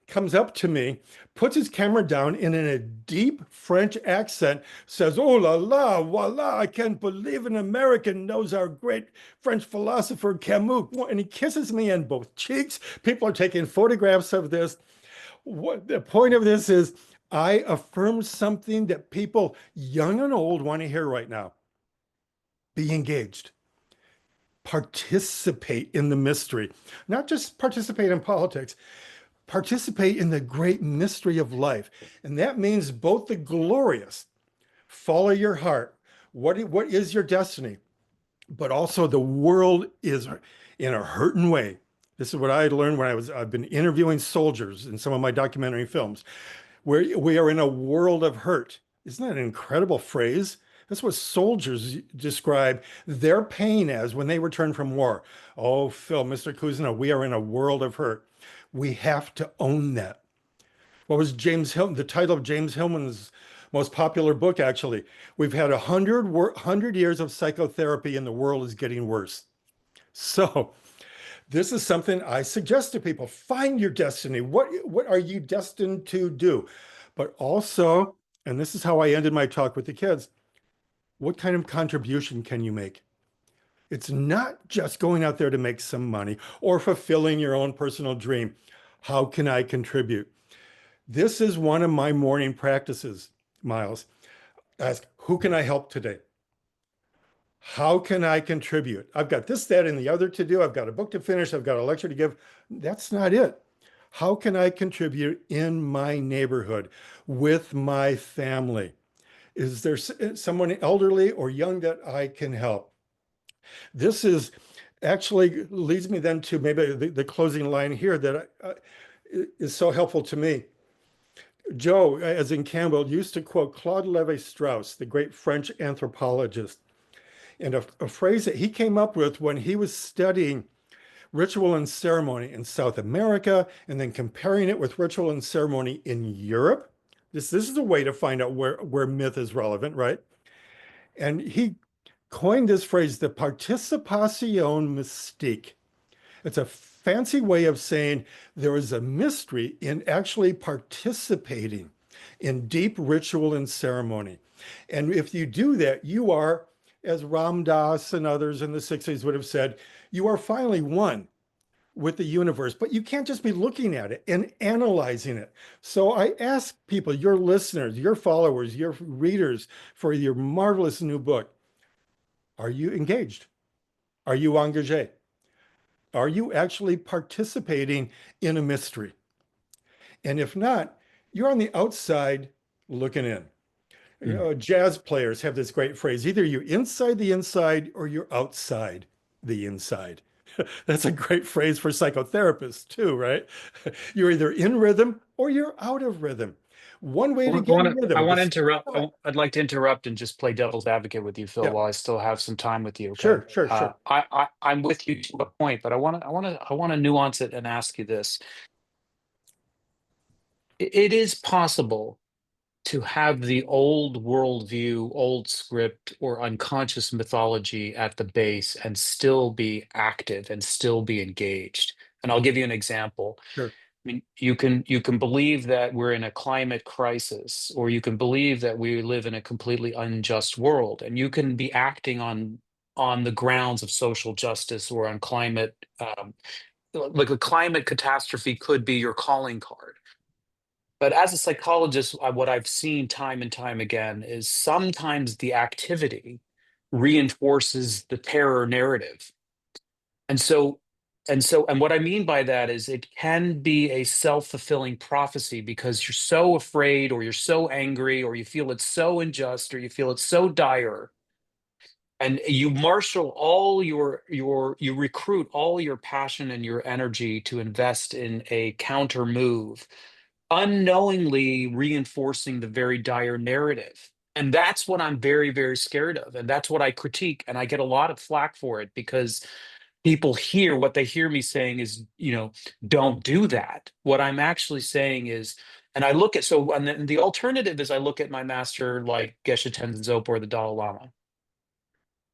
comes up to me, puts his camera down, and in a deep French accent says, oh la la, voila, I can't believe an American knows our great French philosopher Camus. And he kisses me on both cheeks. People are taking photographs of this. What the point of this is, I affirm something that people young and old want to hear right now. Be engaged. Participate in the mystery. Not just participate in politics. Participate in the great mystery of life. And that means both the glorious, follow your heart. What is your destiny? But also the world is in a hurting way. This is what I learned when I've been interviewing soldiers in some of my documentary films, where we are in a world of hurt. Isn't that an incredible phrase? That's what soldiers describe their pain as when they return from war. Oh, Phil, Mr. Cousineau, we are in a world of hurt. We have to own that. What was the title of James Hillman's most popular book, actually? We've had 100 years of psychotherapy and the world is getting worse. So this is something I suggest to people. Find your destiny. What are you destined to do? but also, and this is how I ended my talk with the kids, what kind of contribution can you make? It's not just going out there to make some money or fulfilling your own personal dream. How can I contribute? This is one of my morning practices, Miles. Ask, who can I help today? How can I contribute? I've got this, that, and the other to do. I've got a book to finish. I've got a lecture to give. That's not it. How can I contribute in my neighborhood with my family? Is there someone elderly or young that I can help? This is actually leads me then to maybe the closing line here that is so helpful to me. Joe, as in Campbell, used to quote Claude Lévi-Strauss, the great French anthropologist, and a phrase that he came up with when he was studying ritual and ceremony in South America and then comparing it with ritual and ceremony in Europe. This is a way to find out where myth is relevant, right? And he coined this phrase, the participation mystique. It's a fancy way of saying there is a mystery in actually participating in deep ritual and ceremony. And if you do that, you are, as Ram Dass and others in the 60s would have said, you are finally one with the universe, but you can't just be looking at it and analyzing it. So I ask people, your listeners, your followers, your readers, for your marvelous new book, are you engaged? Are you engagé? Are you actually participating in a mystery? And if not, you're on the outside looking in. You Mm. know, jazz players have this great phrase, either you're inside the inside or you're outside the inside. That's a great phrase for psychotherapists too, right? You're either in rhythm or you're out of rhythm. One way to get in I rhythm, want to this, interrupt. I'd like to interrupt and just play devil's advocate with you, Phil, yeah, while I still have some time with you. Okay. sure, sure, sure. I'm with you to a point, but I want to nuance it and ask you this. It is possible to have the old worldview, old script, or unconscious mythology at the base and still be active and still be engaged. And I'll give you an example. Sure. I mean, you can believe that we're in a climate crisis, or you can believe that we live in a completely unjust world, and you can be acting on the grounds of social justice or on climate. Like a climate catastrophe could be your calling card. But as a psychologist, what I've seen time and time again is sometimes the activity reinforces the terror narrative. And so, and what I mean by that is it can be a self-fulfilling prophecy because you're so afraid or you're so angry or you feel it's so unjust or you feel it's so dire. And you marshal all you recruit all your passion and your energy to invest in a counter move, unknowingly reinforcing the very dire narrative. And that's what I'm very, very scared of. And that's what I critique. And I get a lot of flack for it because people hear what they hear me saying is, don't do that. What I'm actually saying is, and I look at, so, and then the alternative is I look at my master like Geshe Tenzin Zopo or the Dalai Lama.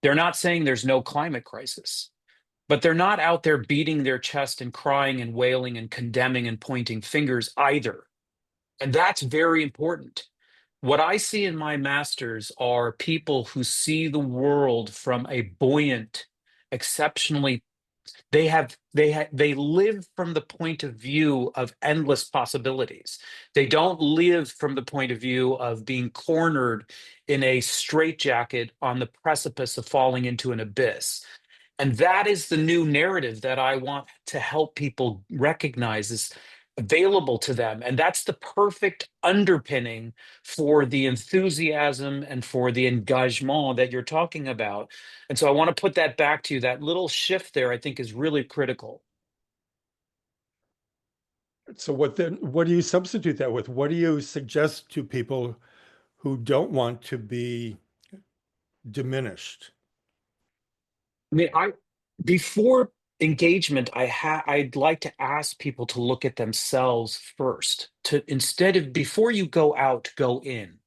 They're not saying there's no climate crisis, but they're not out there beating their chest and crying and wailing and condemning and pointing fingers either. And that's very important. What I see in my masters are people who see the world from a buoyant, exceptionally, they live from the point of view of endless possibilities. They don't live from the point of view of being cornered in a straitjacket on the precipice of falling into an abyss. And that is the new narrative that I want to help people recognize is available to them. And that's the perfect underpinning for the enthusiasm and for the engagement that you're talking about. And so I want to put that back to you. That little shift there, I think, is really critical. So what do you substitute that with? What do you suggest to people who don't want to be diminished? I mean, before engagement, I'd like to ask people to look at themselves first, to instead of before you go out, go in.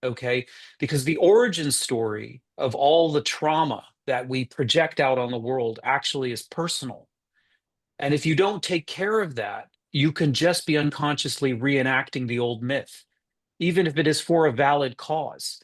Okay, because the origin story of all the trauma that we project out on the world actually is personal. And if you don't take care of that, you can just be unconsciously reenacting the old myth. even if it is for a valid cause.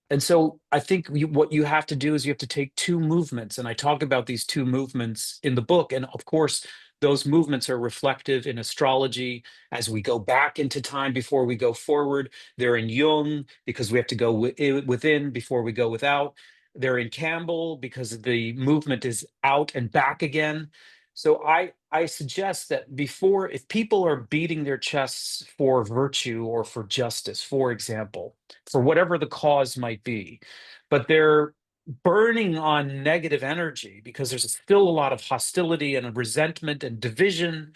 And so I think what you have to do is you have to take two movements. And I talk about these two movements in the book. And of course, those movements are reflective in astrology as we go back into time before we go forward. They're in Jung because we have to go within before we go without. They're in Campbell because the movement is out and back again. So I suggest that before, if people are beating their chests for virtue or for justice, for example, for whatever the cause might be, but they're burning on negative energy because there's still a lot of hostility and resentment and division,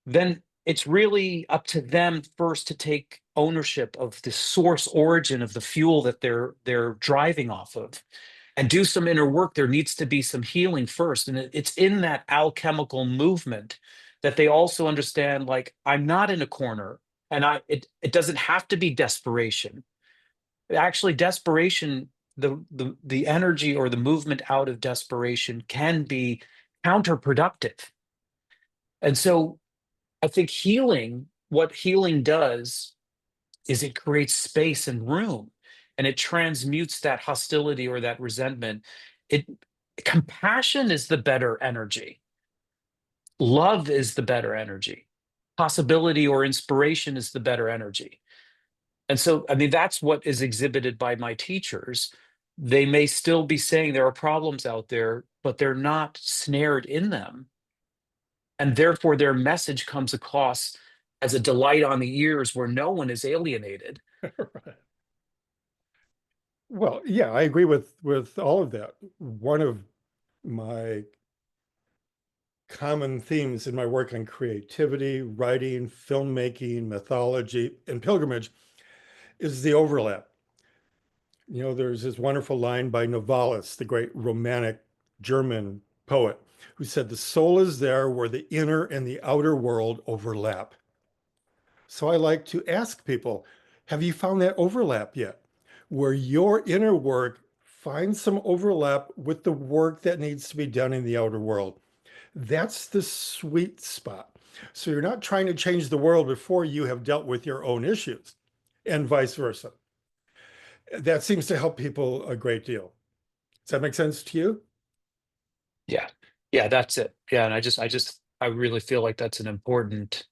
then it's really up to them first to take ownership of the source origin of the fuel that they're driving off of and do some inner work. There needs to be some healing first. And it's in that alchemical movement that they also understand, like, I'm not in a corner, and it doesn't have to be desperation. Actually, desperation, the energy or the movement out of desperation can be counterproductive. And so I think healing, what healing does is it creates space and room, and it transmutes that hostility or that resentment. It Compassion is the better energy. Love is the better energy. Possibility or inspiration is the better energy. And so, I mean, that's what is exhibited by my teachers. They may still be saying there are problems out there, but they're not snared in them. And therefore, their message comes across as a delight on the ears where no one is alienated. Right. Well, yeah, I agree with all of that. One of my common themes in my work on creativity, writing, filmmaking, mythology, and pilgrimage is the overlap. You know, there's this wonderful line by Novalis, the great romantic German poet, who said, "The soul is there where the inner and the outer world overlap." So I like to ask people, have you found that overlap yet? Where your inner work finds some overlap with the work that needs to be done in the outer world. That's the sweet spot. So you're not trying to change the world before you have dealt with your own issues, and vice versa. That seems to help people a great deal. Does that make sense to you? Yeah. Yeah, that's it. Yeah. And I really feel like that's an important,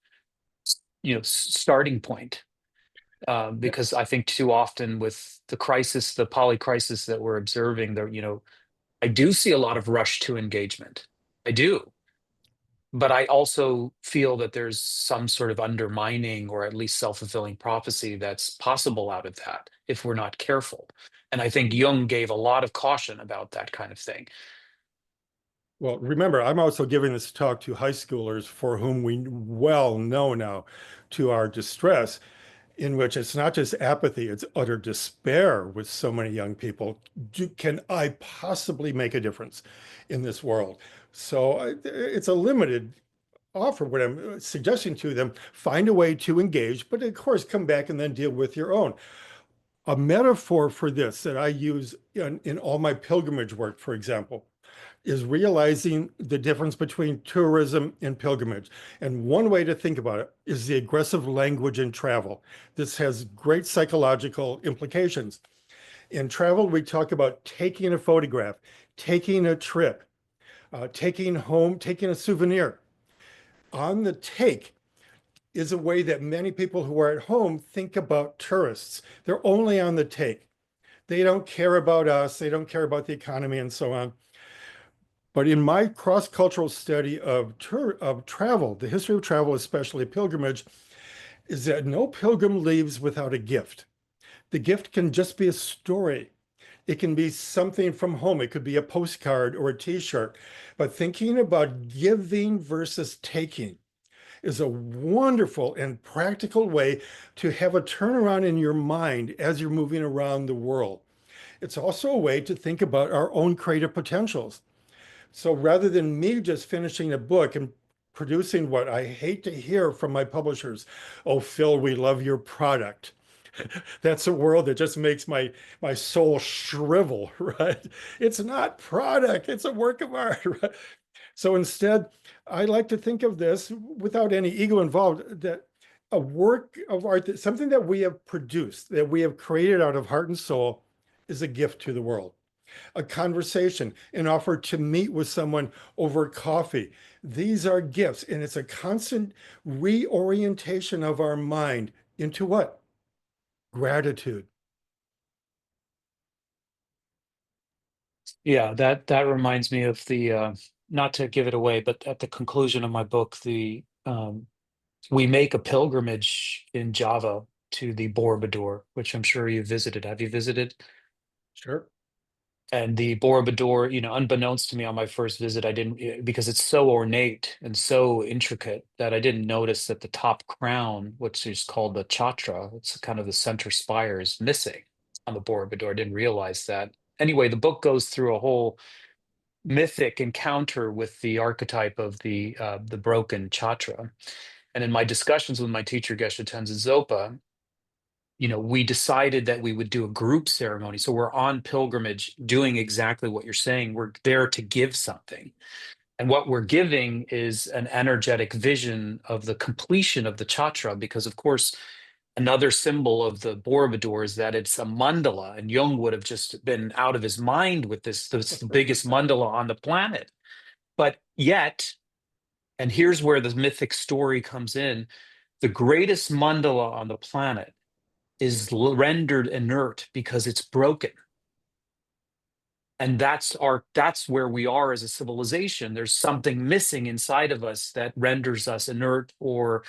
starting point. Yeah. Because I think too often with the crisis, the poly crisis that we're observing there, I do see a lot of rush to engagement. I do. But I also feel that there's some sort of undermining or at least self-fulfilling prophecy that's possible out of that if we're not careful. And I think Jung gave a lot of caution about that kind of thing. Well, remember, I'm also giving this talk to high schoolers for whom we well know now to our distress, in which it's not just apathy, it's utter despair with so many young people. Can I possibly make a difference in this world? So it's a limited offer. What I'm suggesting to them, find a way to engage, but of course, come back and then deal with your own. A metaphor for this that I use in all my pilgrimage work, for example, is realizing the difference between tourism and pilgrimage. And one way to think about it is the aggressive language in travel. This has great psychological implications. In travel, we talk about taking a photograph, taking a trip, taking home, taking a souvenir. On the take is a way that many people who are at home think about tourists. They're only on the take. They don't care about us, they don't care about the economy and so on. But in my cross-cultural study of travel, the history of travel, especially pilgrimage, is that no pilgrim leaves without a gift. The gift can just be a story. It can be something from home. It could be a postcard or a t-shirt. But thinking about giving versus taking is a wonderful and practical way to have a turnaround in your mind as you're moving around the world. It's also a way to think about our own creative potentials. So rather than me just finishing a book and producing what I hate to hear from my publishers, "Oh, Phil, we love your product." That's a world that just makes my soul shrivel, right? It's not product, it's a work of art, right? So instead, I like to think of this without any ego involved, that a work of art, that something that we have produced, that we have created out of heart and soul, is a gift to the world. A conversation, an offer to meet with someone over coffee. These are gifts, and it's a constant reorientation of our mind into what? Gratitude. Yeah, that reminds me of the not to give it away, but at the conclusion of my book, the we make a pilgrimage in Java to the Borobudur, which I'm sure you visited. Have you visited? Sure. And the Borobudur, unbeknownst to me on my first visit, I didn't because it's so ornate and so intricate that I didn't notice that the top crown, which is called the chatra, it's kind of the center spire, is missing on the Borobudur. I didn't realize that. Anyway, the book goes through a whole mythic encounter with the archetype of the broken chatra. And in my discussions with my teacher Geshe Tenzin Zopa, we decided that we would do a group ceremony. So we're on pilgrimage doing exactly what you're saying. We're there to give something. And what we're giving is an energetic vision of the completion of the chatra, because of course, another symbol of the Borobudur is that it's a mandala, and Jung would have just been out of his mind with this the biggest mandala on the planet. But yet, and here's where the mythic story comes in, the greatest mandala on the planet is rendered inert because it's broken. And that's where we are as a civilization. There's something missing inside of us that renders us inert or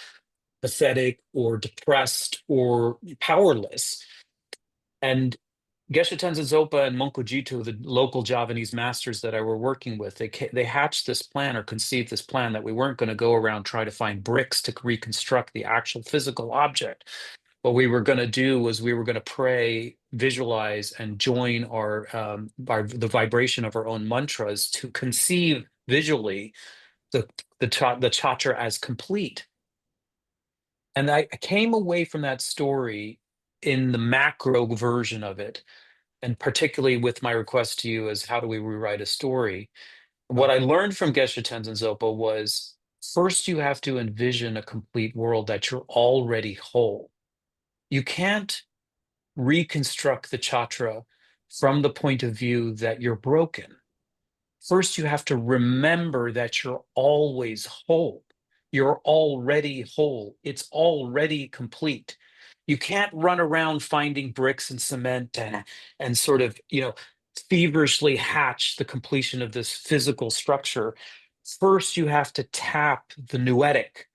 pathetic or depressed or powerless. And Geshe Tenzin Zopa and Monko Jitu, the local Javanese masters that I were working with, they hatched this plan or conceived this plan that we weren't going to go around try to find bricks to reconstruct the actual physical object. What we were going to do was we were going to pray, visualize, and join the vibration of our own mantras to conceive visually the chatra as complete. And I came away from that story in the macro version of it, and particularly with my request to you as how do we rewrite a story? What I learned from Geshe Tenzin Zopa was first you have to envision a complete world that you're already whole. You can't reconstruct the chatra from the point of view that you're broken. First, you have to remember that you're always whole. You're already whole. It's already complete. You can't run around finding bricks and cement and sort of, feverishly hatch the completion of this physical structure. First, you have to tap the noetic.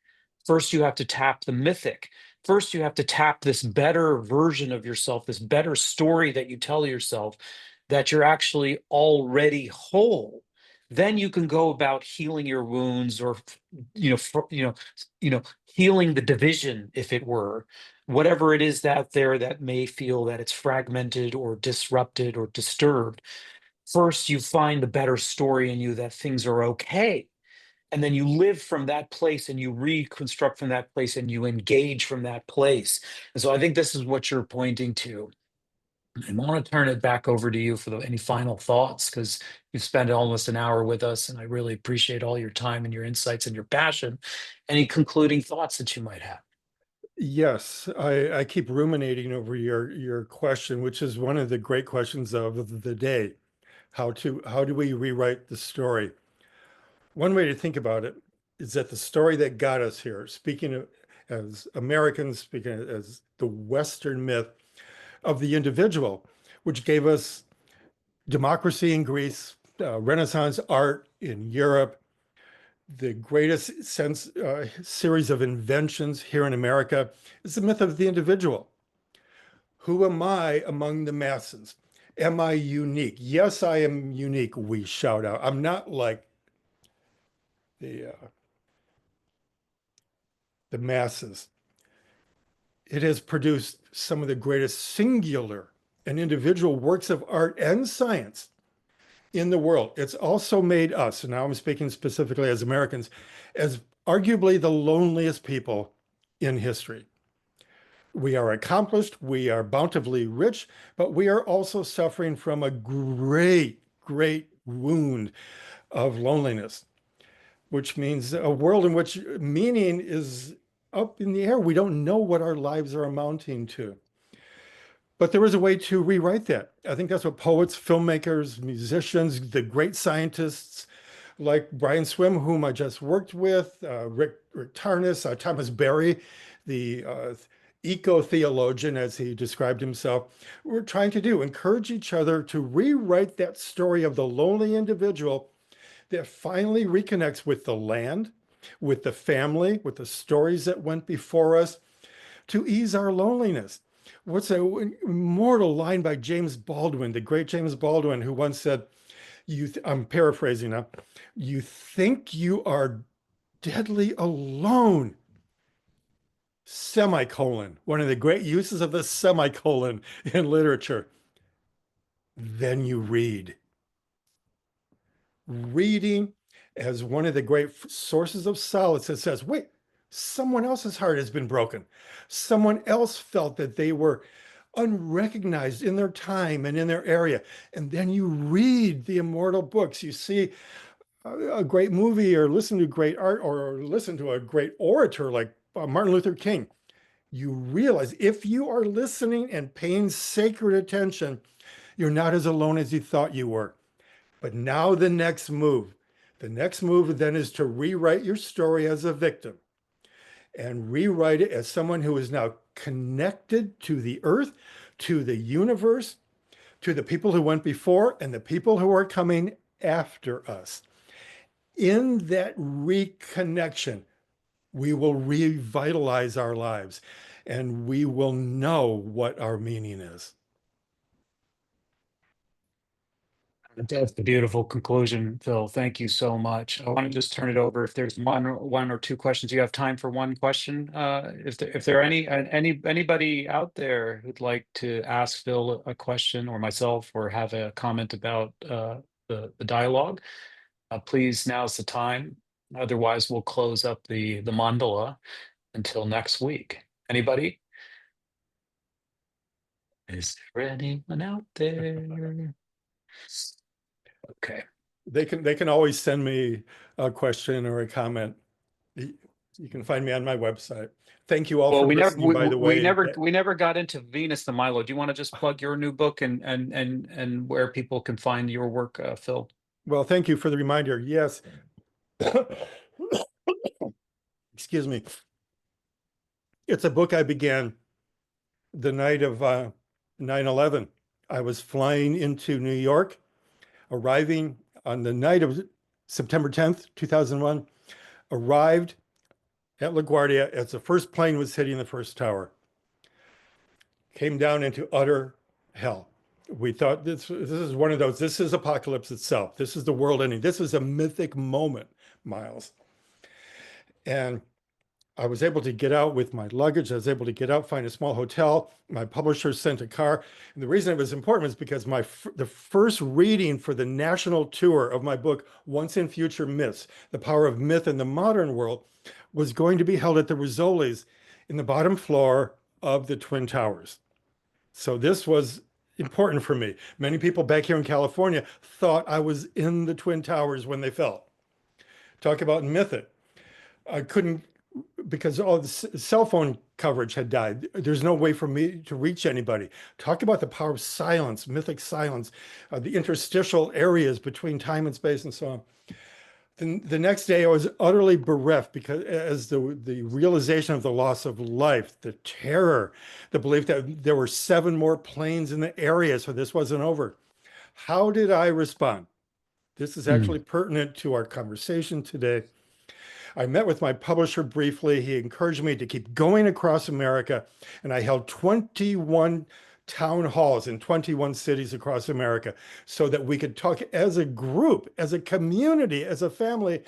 First, you have to tap the mythic. First, you have to tap this better version of yourself, this better story that you tell yourself that you're actually already whole. Then you can go about healing your wounds or, healing the division, if it were, whatever it is out there that may feel that it's fragmented or disrupted or disturbed. First, you find the better story in you that things are okay. And then you live from that place and you reconstruct from that place and you engage from that place. And so I think this is what you're pointing to. I want to turn it back over to you for any final thoughts because you've spent almost an hour with us, and I really appreciate all your time and your insights and your passion. Any concluding thoughts that you might have? Yes, I keep ruminating over your question, which is one of the great questions of the day. How do we rewrite the story? One way to think about it is that the story that got us here, speaking of, as Americans, speaking as the Western myth of the individual, which gave us democracy in Greece, Renaissance art in Europe, the greatest series of inventions here in America is the myth of the individual. Who am I among the masses? Am I unique? Yes, I am unique, we shout out. I'm not like the the masses. It has produced some of the greatest singular and individual works of art and science in the world. It's also made us, and now I'm speaking specifically as Americans, as arguably the loneliest people in history. We are accomplished, we are bountifully rich, but we are also suffering from a great wound of loneliness, which means a world in which meaning is up in the air. We don't know what our lives are amounting to. But there is a way to rewrite that. I think that's what poets, filmmakers, musicians, the great scientists like Brian Swim, whom I just worked with, Rick Tarnas, Thomas Berry, the eco-theologian, as he described himself, we're trying to do, encourage each other to rewrite that story of the lonely individual that finally reconnects with the land, with the family, with the stories that went before us to ease our loneliness. What's an immortal line by James Baldwin, the great James Baldwin, who once said, I'm paraphrasing now, you think you are deadly alone, semicolon, one of the great uses of the semicolon in literature. Then you read. Reading as one of the great sources of solace that says, wait, someone else's heart has been broken. Someone else felt that they were unrecognized in their time and in their area. And then you read the immortal books. You see a great movie or listen to great art or listen to a great orator like Martin Luther King. You realize if you are listening and paying sacred attention, you're not as alone as you thought you were. But now the next move. The next move then is to rewrite your story as a victim and rewrite it as someone who is now connected to the earth, to the universe, to the people who went before and the people who are coming after us. In that reconnection, we will revitalize our lives and we will know what our meaning is. That's a beautiful conclusion, Phil. Thank you so much. I want to just turn it over. If there's one or two questions, you have time for one question. If there are anybody out there who'd like to ask Phil a question or myself or have a comment about the dialogue, please, now's the time. Otherwise, we'll close up the mandala until next week. Anybody? Is there anyone out there? Okay. They can always send me a question or a comment. You can find me on my website. Thank you all Well, for listening, by the way. we never got into Venus the Milo. Do you want to just plug your new book and where people can find your work, Phil? Well, thank you for the reminder. Yes. Excuse me. It's a book I began the night of 9/11. I was flying into New York, arriving on the night of September 10th, 2001, arrived at LaGuardia as the first plane was hitting the first tower. Came down into utter hell. We thought this is one of those, this is apocalypse itself. This is the world ending. This is a mythic moment, Miles. And I was able to get out with my luggage. I was able to get out, find a small hotel. My publisher sent a car. And the reason it was important was because the first reading for the national tour of my book, Once and Future Myths, The Power of Myth in the Modern World, was going to be held at the Rizzolis in the bottom floor of the Twin Towers. So this was important for me. Many people back here in California thought I was in the Twin Towers when they fell. Talk about mythic. I couldn't, because all the cell phone coverage had died. There's no way for me to reach anybody. Talk about the power of silence, mythic silence, the interstitial areas between time and space and so on. The next day I was utterly bereft because as the realization of the loss of life, the terror, the belief that there were 7 more planes in the area, so this wasn't over. How did I respond? This is Mm. actually pertinent to our conversation today. I met with my publisher briefly. He encouraged me to keep going across America, and I held 21 town halls in 21 cities across America so that we could talk as a group, as a community, as a family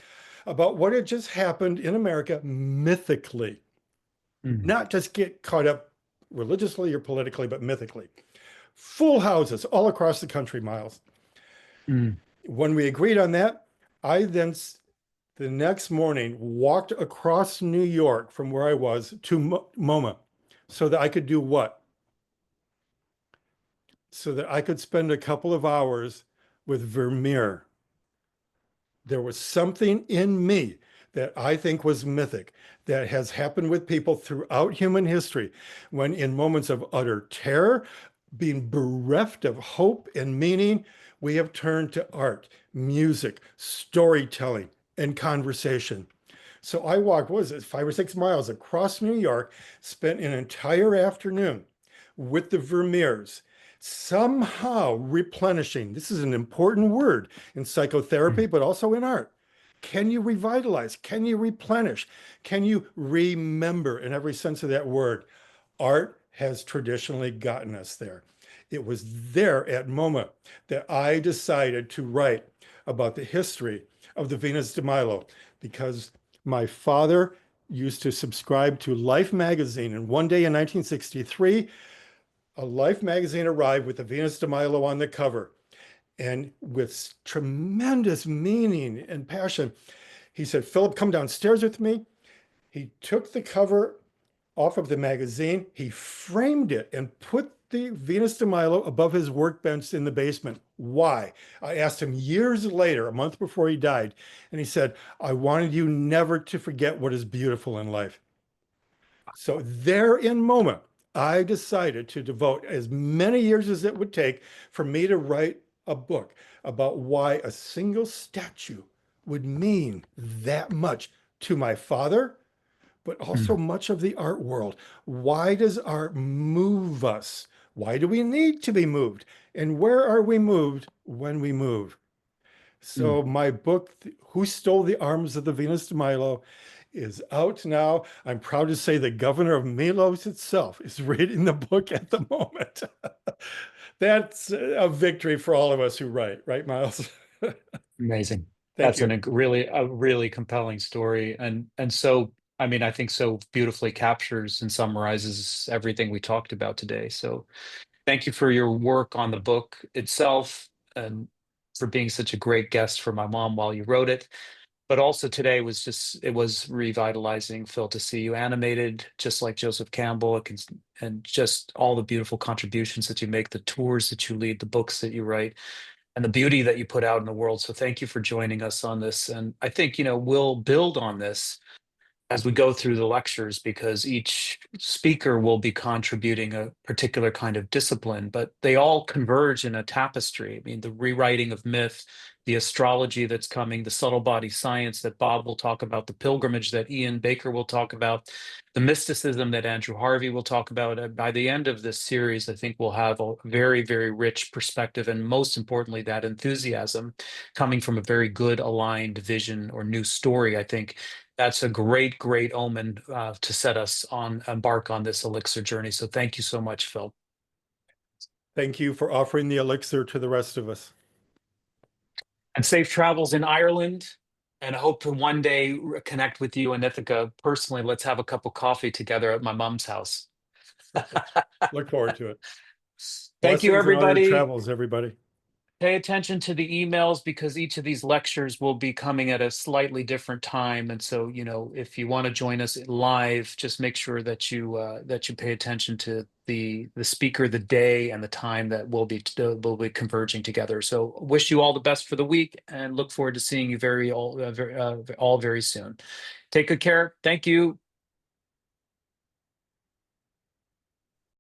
about what had just happened in America mythically. Mm. Not just get caught up religiously or politically, but mythically. Full houses all across the country, Miles. Mm. When we agreed on that, I then the next morning walked across New York from where I was to MoMA so that I could do what? So that I could spend a couple of hours with Vermeer. There was something in me that I think was mythic, that has happened with people throughout human history, when in moments of utter terror, being bereft of hope and meaning, we have turned to art, music, storytelling, and conversation. So I walked, what was it, 5 or 6 miles across New York, spent an entire afternoon with the Vermeers, somehow replenishing. This is an important word in psychotherapy, but also in art. Can you revitalize? Can you replenish? Can you remember in every sense of that word? Art has traditionally gotten us there. It was there at MoMA that I decided to write about the history of the Venus de Milo, because my father used to subscribe to Life magazine. And one day in 1963, a Life magazine arrived with the Venus de Milo on the cover. And with tremendous meaning and passion, he said, "Philip, come downstairs with me." He took the cover off of the magazine, he framed it and put the Venus de Milo above his workbench in the basement. Why? I asked him years later, a month before he died, and he said, "I wanted you never to forget what is beautiful in life." So there in MoMA, I decided to devote as many years as it would take for me to write a book about why a single statue would mean that much to my father, but also Mm. much of the art world. Why does art move us? Why do we need to be moved? And where are we moved when we move? Mm. So my book, Who Stole the Arms of the Venus de Milo, is out now. I'm proud to say the governor of Milos itself is reading the book at the moment. That's a victory for all of us who write, right, Miles? Amazing. Thank That's you. a really compelling story, and so I mean I think so beautifully captures and summarizes everything we talked about today. So thank you for your work on the book itself, and for being such a great guest for my mom while you wrote it. But also today was just it was revitalizing, Phil, to see you animated just like Joseph Campbell, and just all the beautiful contributions that you make, the tours that you lead, the books that you write, and the beauty that you put out in the world. So thank you for joining us on this. And I think, we'll build on this as we go through the lectures, because each speaker will be contributing a particular kind of discipline, but they all converge in a tapestry. I mean, the rewriting of myth, the astrology that's coming, the subtle body science that Bob will talk about, the pilgrimage that Ian Baker will talk about, the mysticism that Andrew Harvey will talk about. By the end of this series, I think we'll have a very, very rich perspective, and most importantly, that enthusiasm coming from a very good aligned vision or new story. I think that's a great, great omen to set us on embark on this elixir journey. So thank you so much, Phil. Thank you for offering the elixir to the rest of us. And safe travels in Ireland. And I hope to one day connect with you and Ithaca personally. Let's have a cup of coffee together at my mom's house. Look forward to it. Thank you, Blessings in all your everybody. travels, everybody. Pay attention to the emails, because each of these lectures will be coming at a slightly different time. And so, if you want to join us live, just make sure that you pay attention to the speaker, the day, and the time that we'll be converging together. So, wish you all the best for the week, and look forward to seeing you all very soon. Take good care. Thank you.